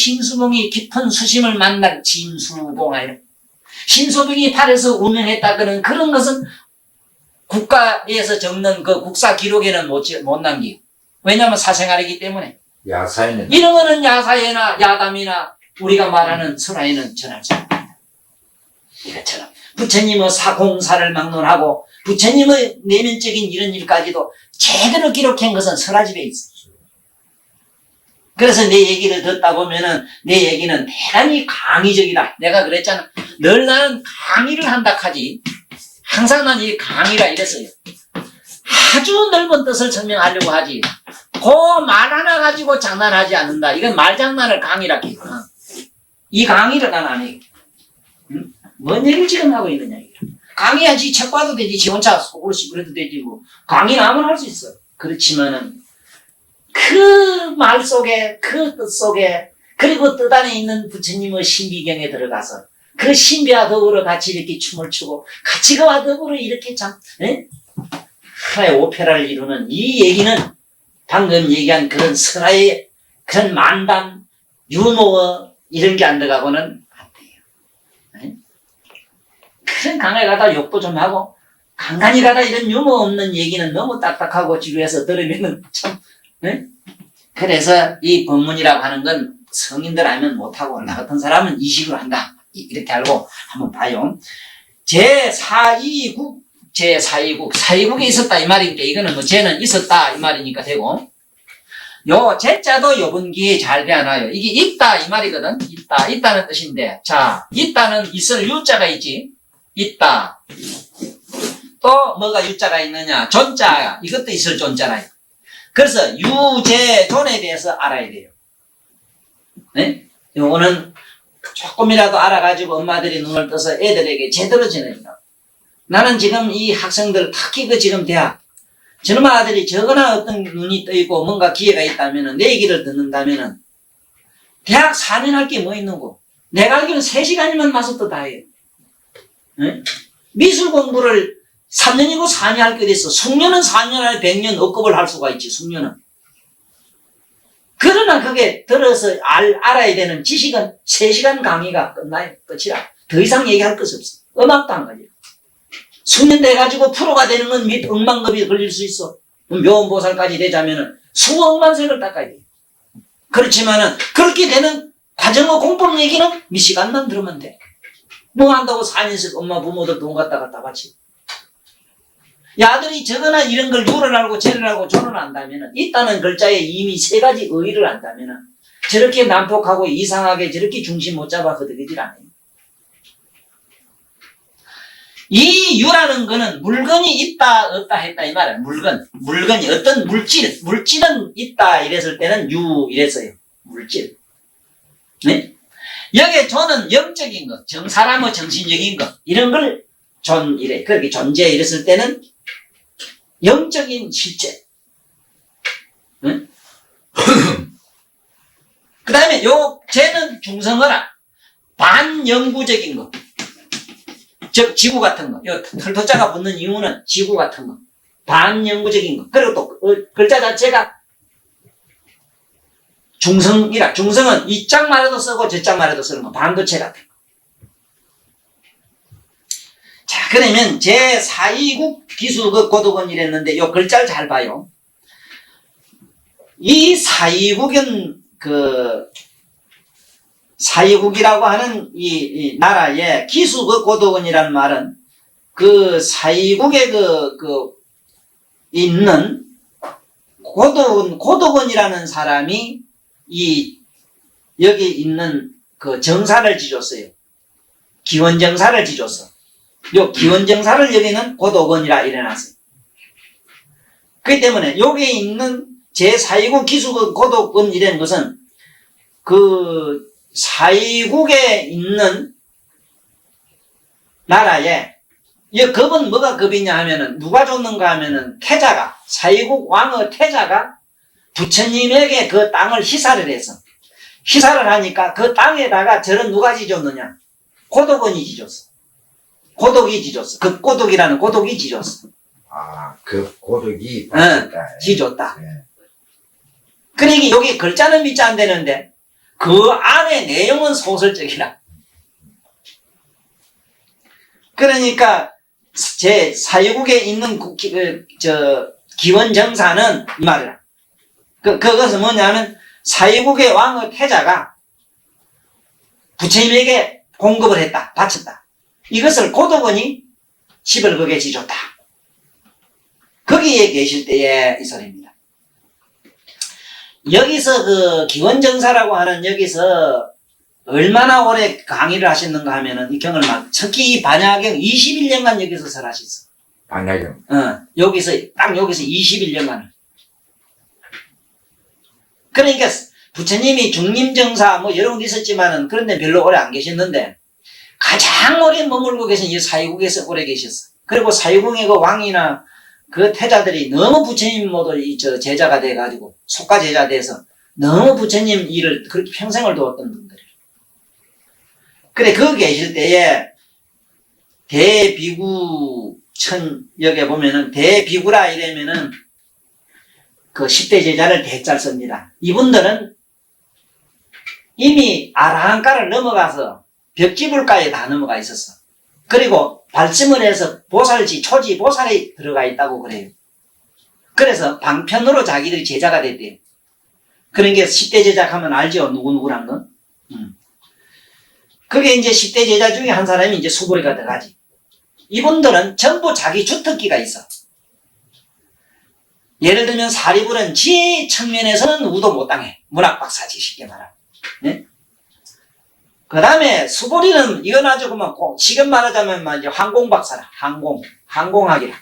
깊은 수심을 만난 진수봉하여 신수봉이 팔에서 운영했다거는 그런 것은 국가에서 적는 그 국사 기록에는 못 남기고. 왜냐하면 사생활이기 때문에. 야사에는 이런 거는 야사에나 야담이나 우리가 말하는 설화에는 전할 수 없습니다. 이것처럼 부처님의 사공사를 막론하고 부처님의 내면적인 이런 일까지도 제대로 기록한 것은 설화집에 있어요. 그래서 내 얘기를 듣다 보면은 내 얘기는 대단히 강의적이다. 내가 그랬잖아. 늘 나는 강의를 한다 하지. 항상 난 이 강의라 이랬어요. 아주 넓은 뜻을 설명하려고 하지. 그 말 하나 가지고 장난하지 않는다. 이건 말장난을 강의라 해요. 이 강의를 난 안 해. 응? 뭔 얘기를 지금 하고 있느냐. 강의하지 책 봐도 되지. 지 혼자 속으로 씹으려도 되지. 뭐. 강의는 아무나 할 수 있어. 그렇지만은 그 말 속에 그 뜻 속에 그리고 뜻 안에 있는 부처님의 신비경에 들어가서 그 신비와 더불어 같이 이렇게 춤을 추고 같이 그와 더불어 이렇게 참 하나의 오페라를 이루는 이 얘기는 방금 얘기한 그런 설화의 그런 만담, 유머 이런 게 안 들어가고는 안 돼요. 그런 강에 가다 욕도 좀 하고 간간히 가다 이런 유머 없는 얘기는 너무 딱딱하고 지루해서 들으면은 참 그래서 이 법문이라고 하는 건 성인들 알면 못하고 나 같은 사람은 이 식으로 한다. 이렇게 알고 한번 봐요. 제4이국, 사이국에 있었다 이 말이니까 이거는 뭐 쟤는 있었다 이 말이니까 되고, 요 제자도 요번 기회에 잘 배워놔요. 이게 있다 이 말이거든. 있다는 뜻인데, 자, 있다는 있을 유자가 있지. 있다. 또 뭐가 유자가 있느냐? 존자, 이것도 있을 존자라. 그래서 유재존에 대해서 알아야 돼요. 네? 요거는 조금이라도 알아가지고 엄마들이 눈을 떠서 애들에게 제대로 전해준다. 나는 지금 이 학생들, 특히 그 지금 대학, 저놈 아들이 저거나 어떤 눈이 떠있고 뭔가 기회가 있다면은, 내 얘기를 듣는다면은, 대학 4년 할 게 뭐 있는 거? 내가 알기로는 3시간이면 마스터 다 해요. 네? 미술 공부를 3년이고 4년 할 게 됐어. 숙녀는 4년 안에 100년 억급을 할 수가 있지, 숙녀는. 그러나 그게 들어서 알아야 되는 지식은 3시간 강의가 끝나요. 끝이라. 더 이상 얘기할 것이 없어. 음악도 한 가지. 숙련 돼가지고 프로가 되는 건 및 억만급이 걸릴 수 있어. 묘원보살까지 되자면은 수억만 색을 닦아야 돼. 그렇지만은 그렇게 되는 과정의 공법 얘기는 몇 시간만 들으면 돼. 뭐 한다고 4년씩 엄마 부모들 돈 갖다가 바치. 야들이 저거나 이런 걸 유를 알고 죄를 알고 존을 안다면은, 있다는 글자에 이미 3가지 의의를 안다면은 저렇게 난폭하고 이상하게 저렇게 중심 못 잡아 거드리질 않아요. 이 유라는 거는 물건이 있다 없다 했다 이 말이야. 물건이 어떤 물질은 있다 이랬을 때는 유 이랬어요. 물질. 네? 여기에 존은 영적인 것, 사람의 정신적인 것, 이런 걸 존 이래. 그렇게 존재 이랬을 때는 영적인 실제. 응? 그 다음에 요 쟤는 중성어라. 반영구적인 거. 즉 지구 같은 거. 요 털토자가 붙는 이유는 지구 같은 거. 반영구적인 거. 그리고 또 글자 자체가 중성이라. 중성은 이 짝말에도 쓰고 저 짝말에도 쓰는 거. 반도체 같은 거. 자, 그러면 제4이국 기수급 고도건 이랬는데 요 글자를 잘 봐요. 이 사이국은 사이국이라고 하는 이 나라의 기수급 고도건이라는 말은 그 사이국에 있는 고도건이라는 사람이 여기 있는 그 정사를 지줬어요. 기원정사를 지줬어. 요 기원정사를 여기는 고도건이라 이래놨어요. 그렇기 때문에 여기에 있는 제4이국 기수급 고도건 이라는 것은 그 사이국에 있는 나라에 이 급은 뭐가 급이냐 하면은 누가 줬는가 하면은 태자가 사이국 왕의 태자가 부처님에게 그 땅을 희사를 해서 희사를 하니까 그 땅에다가 저런 누가 지줬느냐? 고도건이 지줬어. 고독이 지줬어. 그 고독이라는 고독이 지줬어. 아, 그 고독이 지줬다. 네. 그러니까 여기 글자는 믿지 안 되는데 그 안에 내용은 소설적이라. 그러니까 제 사유국에 있는 기원정사는 이 말이라. 그것은 뭐냐면 사유국의 왕의 태자가 부처님에게 공급을 했다. 바쳤다. 이것을 고도건이 집을 거기에 지줬다. 거기에 계실 때의 이 소리입니다. 여기서 그 기원정사라고 하는 여기서 얼마나 오래 강의를 하셨는가 하면은 이 경을 특히 이 반야경 21년간 여기서 설하셨어. 반야경. 여기서 21년간을. 그러니까 부처님이 중림정사 뭐 여러 군데 있었지만은 그런데 별로 오래 안 계셨는데 가장 오래 머물고 계신 이 사유국에서 오래 계셨어. 그리고 사유국의 그 왕이나 그 태자들이 너무 부처님 모두 제자가 돼가지고 속가 제자 돼서 너무 부처님 일을 그렇게 평생을 도왔던 분들이에요. 그래 거기 계실 때에 대비구 여기 보면은 대비구라 이러면은 그 10대 제자를 대짤 씁니다. 이분들은 이미 아라한가를 넘어가서 벽지불가에 다 넘어가 있었어. 그리고 발심을 해서 보살지, 초지, 보살이 들어가 있다고 그래요. 그래서 방편으로 자기들이 제자가 됐대요. 그런 게 10대 제자 하면 알죠? 누구누구란 건. 그게 이제 10대 제자 중에 한 사람이 이제 수보리가 들어가지. 이분들은 전부 자기 주특기가 있어. 예를 들면 사리불은 지혜 측면에서는 우도 못 당해. 문학박사지, 쉽게 말하면. 네? 그 다음에 수보리는 이건 아주 그만 지금 말하자면 이제 항공박사라. 항공학이라.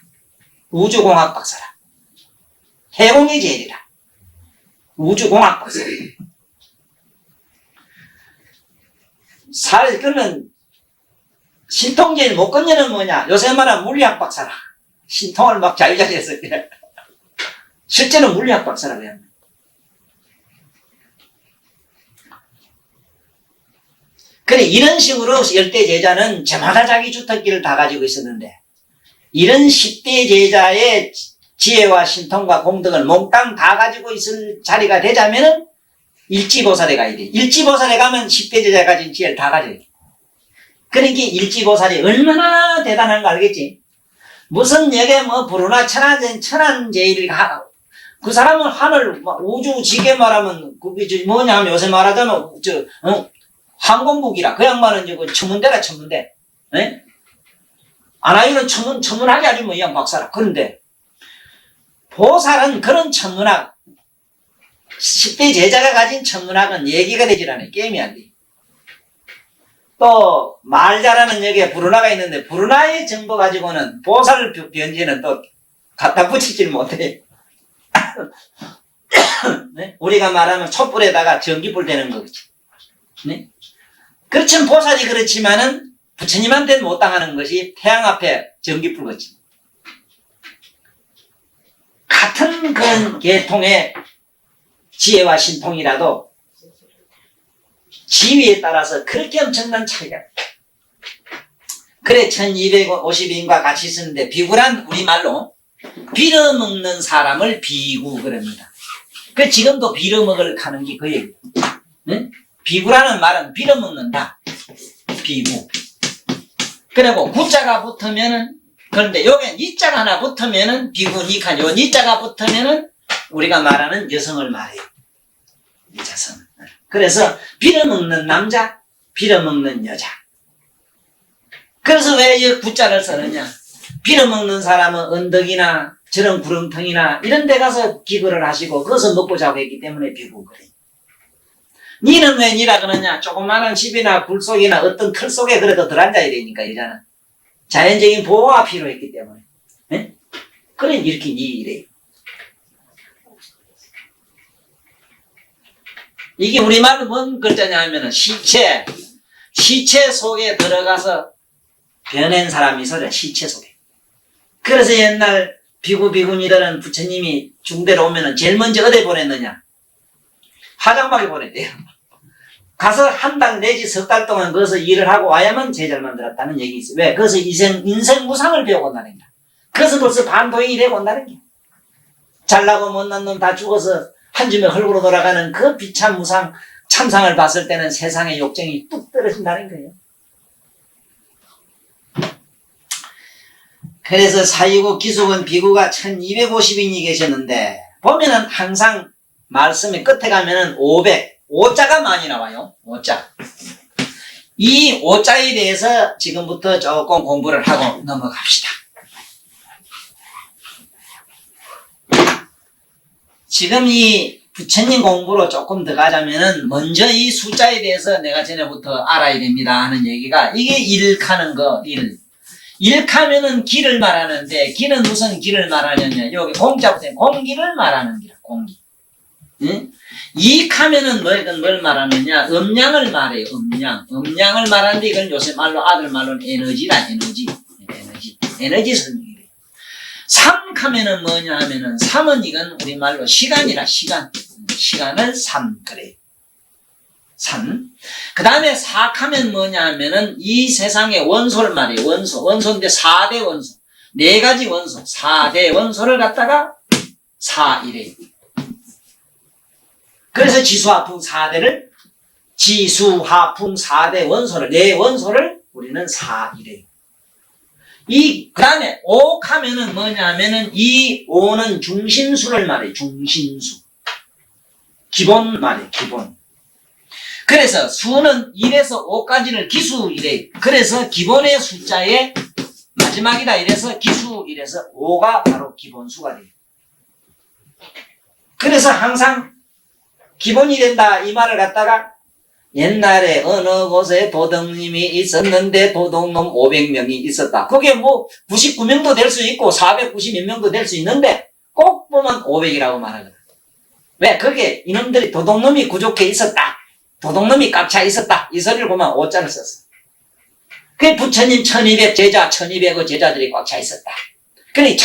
우주공학 박사라. 해공의 제일이라. 우주공학 박사. 그러면 신통제일 못 건녀는 뭐냐? 요새 말하면 물리학 박사라. 신통을 막 자유자재해서 그래. 실제는 물리학 박사라고 해요. 그래, 이런 식으로 열대 제자는 저마다 자기 주특기를 다 가지고 있었는데, 이런 10대 제자의 지혜와 신통과 공덕을 몽땅 다 가지고 있을 자리가 되자면은 일지보살에 가야 돼. 일지보살에 가면 10대 제자가 가진 지혜를 다 가져야 돼. 그러니까 일지보살이 얼마나 대단한 거 알겠지? 무슨 여기에 뭐 부르나 천안제일이 그 사람은 하늘 우주 지게 말하면 그게 뭐냐 하면 요새 말하자면 항공국이라. 그 양반은 이제 천문대라 천문대. 네? 아나이는 천문학이 아주 뭐 이양 박사라. 그런데 보살은 그런 천문학 10대 제자가 가진 천문학은 얘기가 되질 않아요. 게임이 안 돼. 또 말 잘하는 여기에 부르나가 있는데 부르나의 정보 가지고는 보살 변제는 또 갖다 붙이질 못해. 네? 우리가 말하면 촛불에다가 전기불 되는 거지. 네? 그렇지만 보살이 그렇지만은 부처님한테는 못 당하는 것이 태양 앞에 전기불 같지. 같은 그런 계통의 지혜와 신통이라도 지위에 따라서 그렇게 엄청난 차이가. 그래 1250인과 같이 쓰는데 비구란 우리말로 빌어먹는 사람을 비구 그럽니다. 그 지금도 빌어먹을 하는 게 그 얘기예요. 네? 비구라는 말은 빌어먹는다. 비구. 그리고 구자가 붙으면은 그런데 여기엔 이자가 하나 붙으면은 비구 니칸 요 니자가 붙으면은 우리가 말하는 여성을 말해요. 여성. 그래서 빌어먹는 남자, 빌어먹는 여자. 그래서 왜 이 구자를 쓰느냐? 빌어먹는 사람은 언덕이나 저런 구렁텅이나 이런 데 가서 기거를 하시고 거기서 먹고 자고 했기 때문에 비구 그래. 니는 왜 니라 그러냐? 조그마한 집이나 굴속이나 어떤 틀 속에 그래도 들어앉아야 되니까 여자는. 자연적인 보호가 필요했기 때문에. 네? 그래 이렇게 니 이래요. 이게 우리말로 뭔 글자냐 하면은 시체 속에 들어가서 변한 사람이 있어요. 시체 속에. 그래서 옛날 비구비구니들은 부처님이 중대로 오면은 제일 먼저 어디 보냈느냐? 화장방에 보냈대요. 가서 한 달 내지 석 달 동안 거기서 일을 하고 와야만 제자를 만들었다는 얘기 있어요. 왜? 거기서 인생 무상을 배우고 온다는 거야. 그래서 벌써 반도인이 되고 온다는 거야. 잘나고 못난 놈 다 죽어서 한 줌에 흙으로 돌아가는 그 비참 무상 참상을 봤을 때는 세상의 욕정이 뚝 떨어진다는 거예요. 그래서 사이고 기숙은 비구가 1250인이 계셨는데 보면은 항상 말씀의 끝에 가면은 5자가 많이 나와요. 5자. 이 5자에 대해서 지금부터 조금 공부를 하고 넘어갑시다. 지금 이 부처님 공부로 조금 더 가자면은 먼저 이 숫자에 대해서 내가 전에부터 알아야 됩니다 하는 얘기가 이게 일하는 거, 일하면은 길을 말하는데 길은 무슨 길을 말하느냐? 여기 공자부터 공기를 말하는 기라, 공기. 응? 이익하면은 뭘 말하느냐? 음량을 말해요. 음량을 말하는데 이건 요새 말로 아들 말로는 에너지라. 에너지 설명이래요. 삼하면은 뭐냐 하면은 삼은 이건 우리말로 시간이라. 시간을 삼 그래요. 그 다음에 사하면 뭐냐 하면은 이 세상의 원소를 말해요. 원소인데 4대 원소. 4가지 원소. 4대 원소를 갖다가 사이래요. 그래서 지수화풍 4대를 지수화풍 4대 원소를 4원소를 우리는 사이래요. 그 다음에 옥하면은 뭐냐 하면은 이 오는 중심수를 말해요. 중심수. 기본 말이에요, 기본. 그래서 수는 1에서 5까지를 기수 이래. 그래서 기본의 숫자의 마지막이다 이래서 기수 이래서 5가 바로 기본수가 돼요. 그래서 항상 기본이 된다 이 말을 갖다가 옛날에 어느 곳에 도둑님이 있었는데 도둑놈 500명이 있었다. 그게 뭐 99명도 될 수 있고 490몇 명도 될 수 있는데 꼭 보면 500이라고 말하거든. 왜? 그게 이놈들이 도둑놈이 부족해 있었다. 도둑놈이 깝차 있었다. 이 소리를 보면 5자를 썼어. 그게 부처님 1200 제자, 1200의 제자들이 꽉 차 있었다. 그래,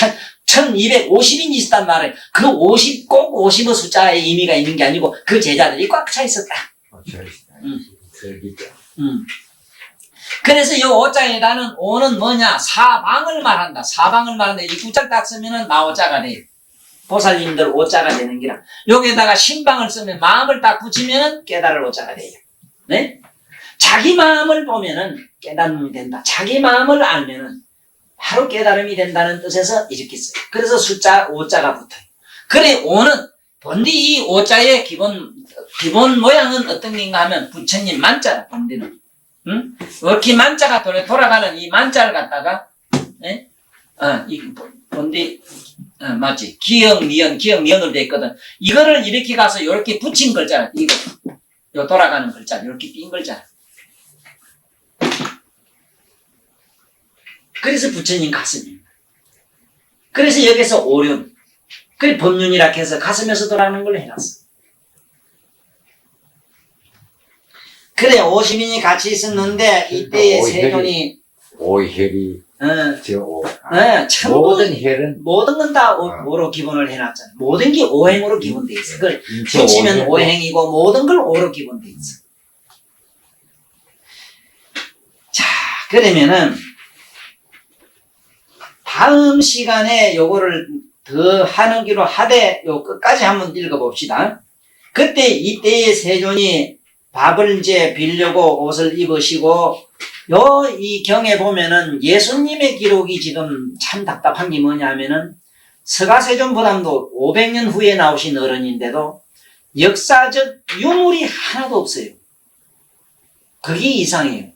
1250인이 있었단 말은 그 50, 꼭 50의 숫자의 의미가 있는 게 아니고 그 제자들이 꽉 차 있었다. 그래서 이 5자에다는 5는 뭐냐? 사방을 말한다. 사방을 말한다. 이 9자 딱 쓰면은 마오자가 돼요. 보살님들 5자가 되는 기라. 여기에다가 신방을 쓰면 마음을 딱 붙이면은 깨달을 5자가 돼요. 네? 자기 마음을 보면은 깨달음이 된다. 자기 마음을 알면은 바로 깨달음이 된다는 뜻에서 이렇게 써요. 그래서 숫자 5자가 붙어요. 그래 5는 본디 이 5자의 기본 모양은 어떤 게인가 하면 부처님 만자라 본디는. 응? 이렇게 만자가 돌아가는 이 만자를 갖다가 예? 이 본디 맞지? 기역 미연으로 돼 있거든. 이거를 이렇게 가서 이렇게 붙인 글자라. 이거 요 돌아가는 글자 이렇게 띈 글자. 그래서 부처님 가슴입니다. 그래서 여기서 오륜. 그래 법륜이라 해서 가슴에서 돌아가는 걸 해놨어. 그래 50인이 같이 있었는데 이때의 세존이 오혈이 전부 모든 혈은 모든 건 다 오로 기본을 해놨잖아. 모든 게 오행으로 기본돼 있어. 그걸 붙이면 오행이고 모든 걸 오로 기본돼 있어. 자 그러면은 다음 시간에 요거를 더 하는 기로 하되 요 끝까지 한번 읽어봅시다. 그때 이때의 세존이 밥을 이제 빌려고 옷을 입으시고 이 경에 보면은 예수님의 기록이 지금 참 답답한 게 뭐냐 하면은 서가세존보다도 500년 후에 나오신 어른인데도 역사적 유물이 하나도 없어요. 그게 이상해요.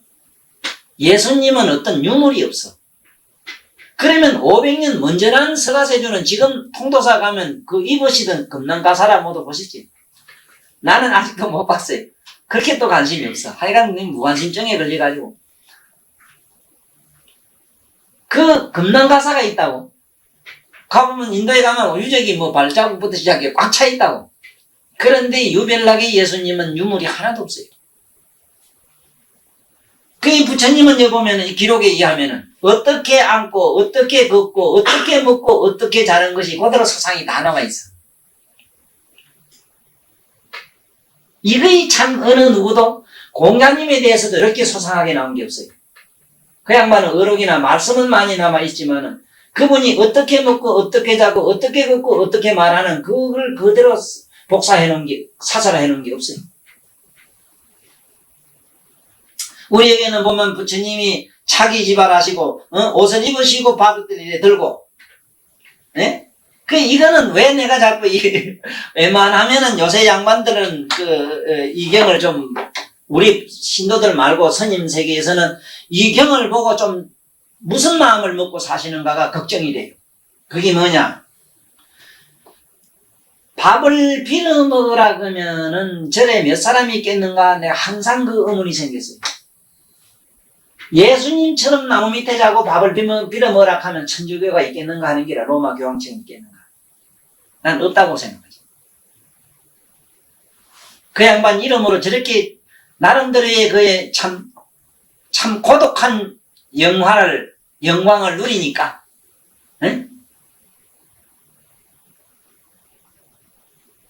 예수님은 어떤 유물이 없어. 그러면 500년 먼저 난 서가세존은 지금 통도사 가면 그 입으시던 금난가사라 모두 보시지. 나는 아직도 못 봤어요. 그렇게 또 관심이 없어. 하여간 무관심증에 걸려가지고. 그 금난가사가 있다고. 가보면 인도에 가면 유적이 뭐 발자국부터 시작해 꽉 차 있다고. 그런데 유별나게 예수님은 유물이 하나도 없어요. 그 부처님은 여기 보면 이 기록에 의하면은 어떻게 앉고 어떻게 걷고 어떻게 먹고 어떻게 자는 것이 그대로 서상이 다 나와 있어. 이거이 참 어느 누구도 공자님에 대해서도 이렇게 소상하게 나온 게 없어요. 그 양반은 어록이나 말씀은 많이 남아 있지만은 그분이 어떻게 먹고 어떻게 자고 어떻게 걷고 어떻게 말하는 그걸 그대로 복사해 놓은 게 사설해 놓은 게 없어요. 우리에게는 보면 부처님이 차기지발하시고 옷을 입으시고 밥을 들고 이거는 왜 내가 자꾸 웬만하면은 요새 양반들은 이경을 좀 우리 신도들 말고 스님 세계에서는 이 경을 보고 좀 무슨 마음을 먹고 사시는가가 걱정이 돼요. 그게 뭐냐? 밥을 빌어 먹으라 그러면은 절에 몇 사람이 있겠는가? 내가 항상 그 의문이 생겼어요. 예수님처럼 나무 밑에 자고 밥을 빌어 먹으라 하면 천주교가 있겠는가 하는 게라 로마 교황청이 있겠는가? 난 없다고 생각하지. 그 양반 이름으로 저렇게 나름대로의 그의 참 고독한 영광을 누리니까, 응?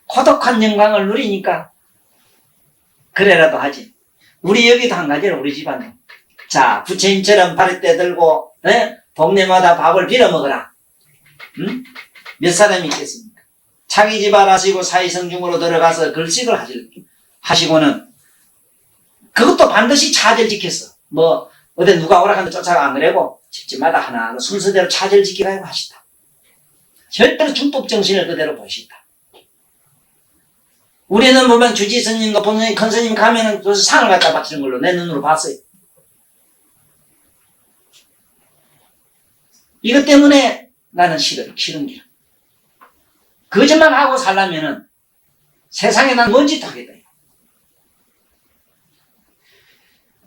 고독한 영광을 누리니까, 그래라도 하지. 우리 여기도 한 가지로 우리 집안에. 자, 부처님처럼 바리떼 들고, 동네마다 밥을 빌어 먹어라. 응? 몇 사람이 있겠습니까? 자기 집안 하시고 사이성중으로 들어가서 글식을 하시고는, 그것도 반드시 차절 지켰어. 어디 누가 오락하는데 쫓아가 안 그래고, 집집마다 하나 순서대로 차절 지키라고 하시다. 절대로 중법 정신을 그대로 보시다. 우리는 보면 주지 스님과 본스님, 큰 스님 가면은 그 상을 갖다 바치는 걸로 내 눈으로 봤어요. 이것 때문에 나는 싫은 길. 거짓말하고 살려면은 세상에 난 뭔 짓 하겠다.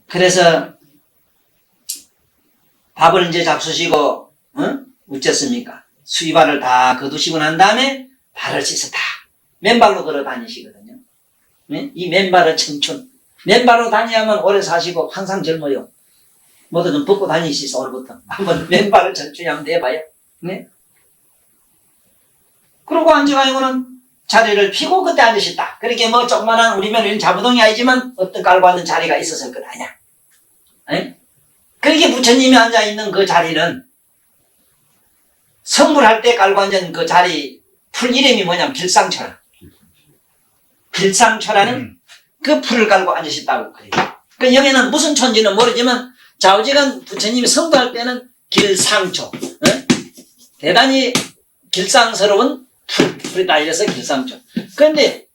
그래서 밥을 이제 잡수시고 어쨌습니까? 수의발을 다 거두시고 난 다음에 발을 씻었다. 맨발로 걸어 다니시거든요. 네? 이 맨발은 청춘. 맨발로 다녀야만 오래 사시고 항상 젊어요. 뭐든 좀 벗고 다니시죠. 오늘부터 한번 맨발을 천천히 한번 내봐요. 네? 그러고 앉아가지고는 자리를 피고 그때 앉으셨다. 그렇게 뭐 조그만한 우리 며느리는 자부동이 아니지만 어떤 깔고 앉는 자리가 있었을 것 아니야. 네? 그렇게 부처님이 앉아있는 그 자리는 성불할 때 깔고 앉은 그 자리 풀 이름이 뭐냐면 길상초라. 길상초라는 그 풀을 깔고 앉으셨다고 그래요. 그 여기는 무슨 촌지는 모르지만 좌우지간 부처님이 성불할 때는 길상초. 대단히 길상스러운 풀이다 이래서 길상초. 그런데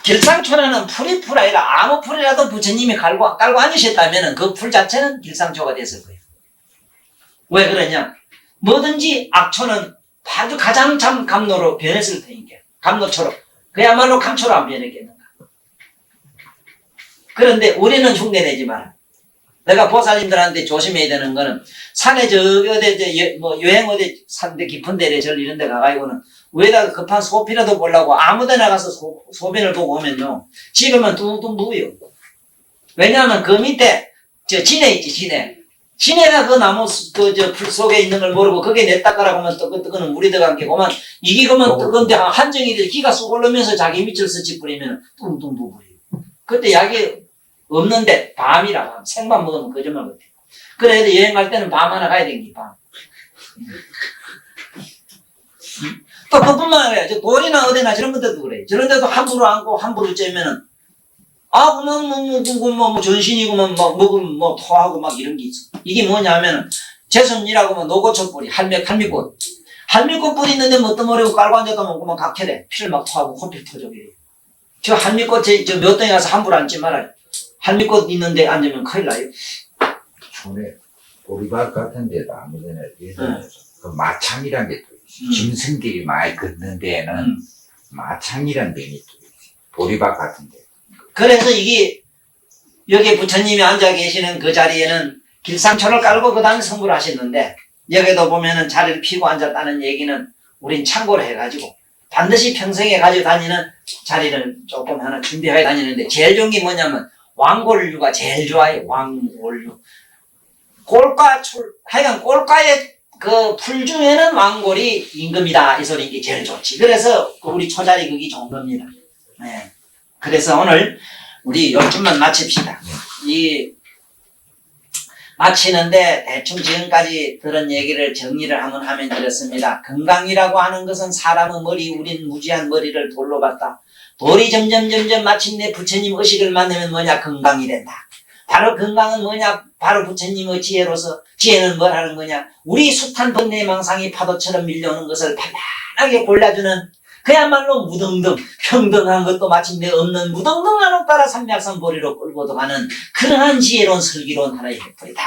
길상초라는 풀이 풀 아니라 아무 풀이라도 부처님이 깔고 앉으셨다면 그 풀 자체는 길상초가 됐을 거예요. 왜 그러냐? 뭐든지 악초는 아주 가장 참 감로로 변했을 테니까. 감로초로. 그야말로 감초로 안 변했겠는가. 그런데 우리는 흉내내지 마라. 내가 보살님들한테 조심해야 되는 거는 산에 저기 어디 뭐 여행 어디 산데 깊은 데에 절 이런 데 가가지고는 왜다 급한 소피라도 보려고 아무데나 가서 소변을 보고 오면요 지금은 뚱뚱 누워요. 왜냐하면 그 밑에 저 진해 있지 진해. 진해가 그 나무 풀 속에 있는 걸 모르고 그게 내 닦으라고 하면 뜨거는 물이 들어간 게 그만 이게 그만 뜨거운데 한정이 돼 기가 쑥 올라오면서 자기 밑을 스치 뿌리면 뚱뚱 부어요. 그때 약이 없는데 밤이라 생밥 먹으면 거짓말 못해. 그래도 여행 갈 때는 밤 하나 가야 되는 게 밤. 또 그뿐만 아니라 저 돌이나 어디나 저런 것들도 그래. 저런 데도 함부로 앉고 함부로 째면은 뭐 전신이고 막 먹으면 뭐 토하고 막 이런 게 있어. 이게 뭐냐면은 제선이라고 하면 노고초 뿌리 할미꽃 뿌리 있는데 뭐 떠머리고 깔고 앉아도 먹고 막 각혈해. 피를 막 토하고 코피 터져 이래. 저 할미꽃에 저 몇 동에 가서 함부로 앉지 말아요. 할미꽃 있는데 앉으면 큰일 나요. 촌에 보리밭 같은 데도 아무데나 예전에 그 마창이란 게 또 있어요. 짐승들이 많이 걷는 데에는 마창이란 데가 또 있어요. 보리밭 같은 데. 그래서 이게 여기 부처님이 앉아 계시는 그 자리에는 길상초를 깔고 그 다음에 성불을 하셨는데 여기도 보면은 자리를 피고 앉았다는 얘기는 우린 참고로 해가지고 반드시 평생에 가지고 다니는 자리를 조금 하나 준비해 다니는데 제일 좋은 게 뭐냐면 왕골류가 제일 좋아요. 왕골류. 하여간 꼴과의 그 풀 중에는 왕골이 임금이다. 이 소리인 게 제일 좋지. 그래서 우리 초자리 그게 좋은 겁니다. 네. 그래서 오늘 우리 요즘만 마칩시다. 마치는데 대충 지금까지 들은 얘기를 정리를 한번 하면 이렇습니다. 건강이라고 하는 것은 사람의 머리, 우린 무지한 머리를 돌로 봤다. 돌이 점점 마침내 부처님 의식을 만나면 뭐냐? 건강이 된다. 바로 건강은 뭐냐? 바로 부처님의 지혜로서 지혜는 뭘 하는 거냐? 우리 숱한 번뇌망상이 파도처럼 밀려오는 것을 편안하게 골라주는 그야말로 무등등 평등한 것도 마침내 없는 무등등한 따라 삼맥선 보리로 끌고도 가는 그러한 지혜로운 슬기로운 하나의 횃불이다.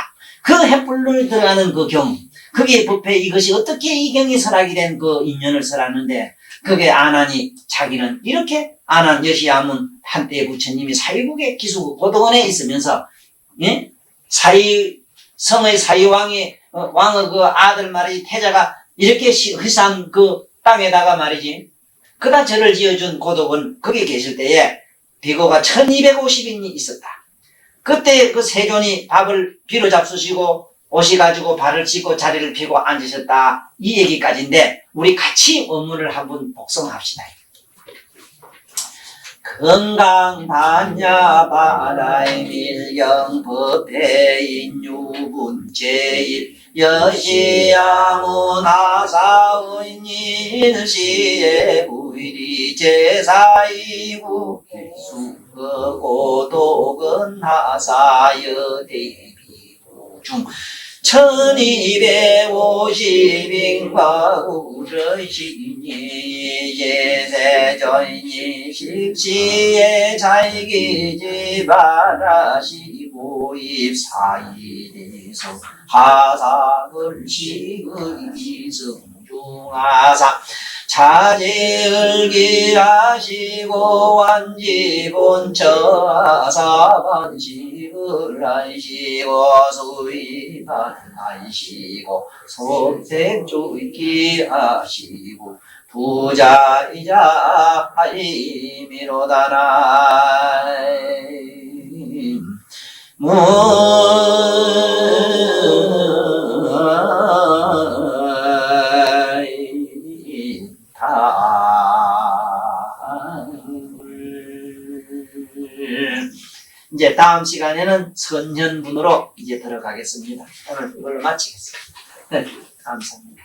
그 횃불을 들어가는 그 경, 그게 법회 이것이 어떻게 이 경이 설하게 된 그 인연을 설하는데 그게 아난이 자기는 이렇게 아난 여시야문 한때 부처님이 사위국의 기수국 고도원에 있으면서 예? 성의 사위왕이 왕의 그 아들 말이 태자가 이렇게 희산 그 땅에다가 말이지 그다 절을 지어준 고독은 거기 계실 때에 비고가 1250인이 있었다. 그때 그 세존이 밥을 비로 잡수시고 오셔가지고 발을 씻고 자리를 피고 앉으셨다. 이 얘기까지인데 우리 같이 원문을 한번 복성합시다. 건강반야 바라의 밀경 법회인 유분 제일 여시야무나사의 일시에 부일이 제사이구 수거고독은 하사여 대비중 1250인과 우르시니 예세전이 십시에 잘기지 바라시고 입사이리소 하사글 시글이 성중하사 차지을기하시고 완지본처사반식을 하시고 수입하시고 속색조이기하시고 부자이자 하이미로다나 이제 다음 시간에는 선현분으로 이제 들어가겠습니다. 오늘 이걸로 마치겠습니다. 네, 감사합니다.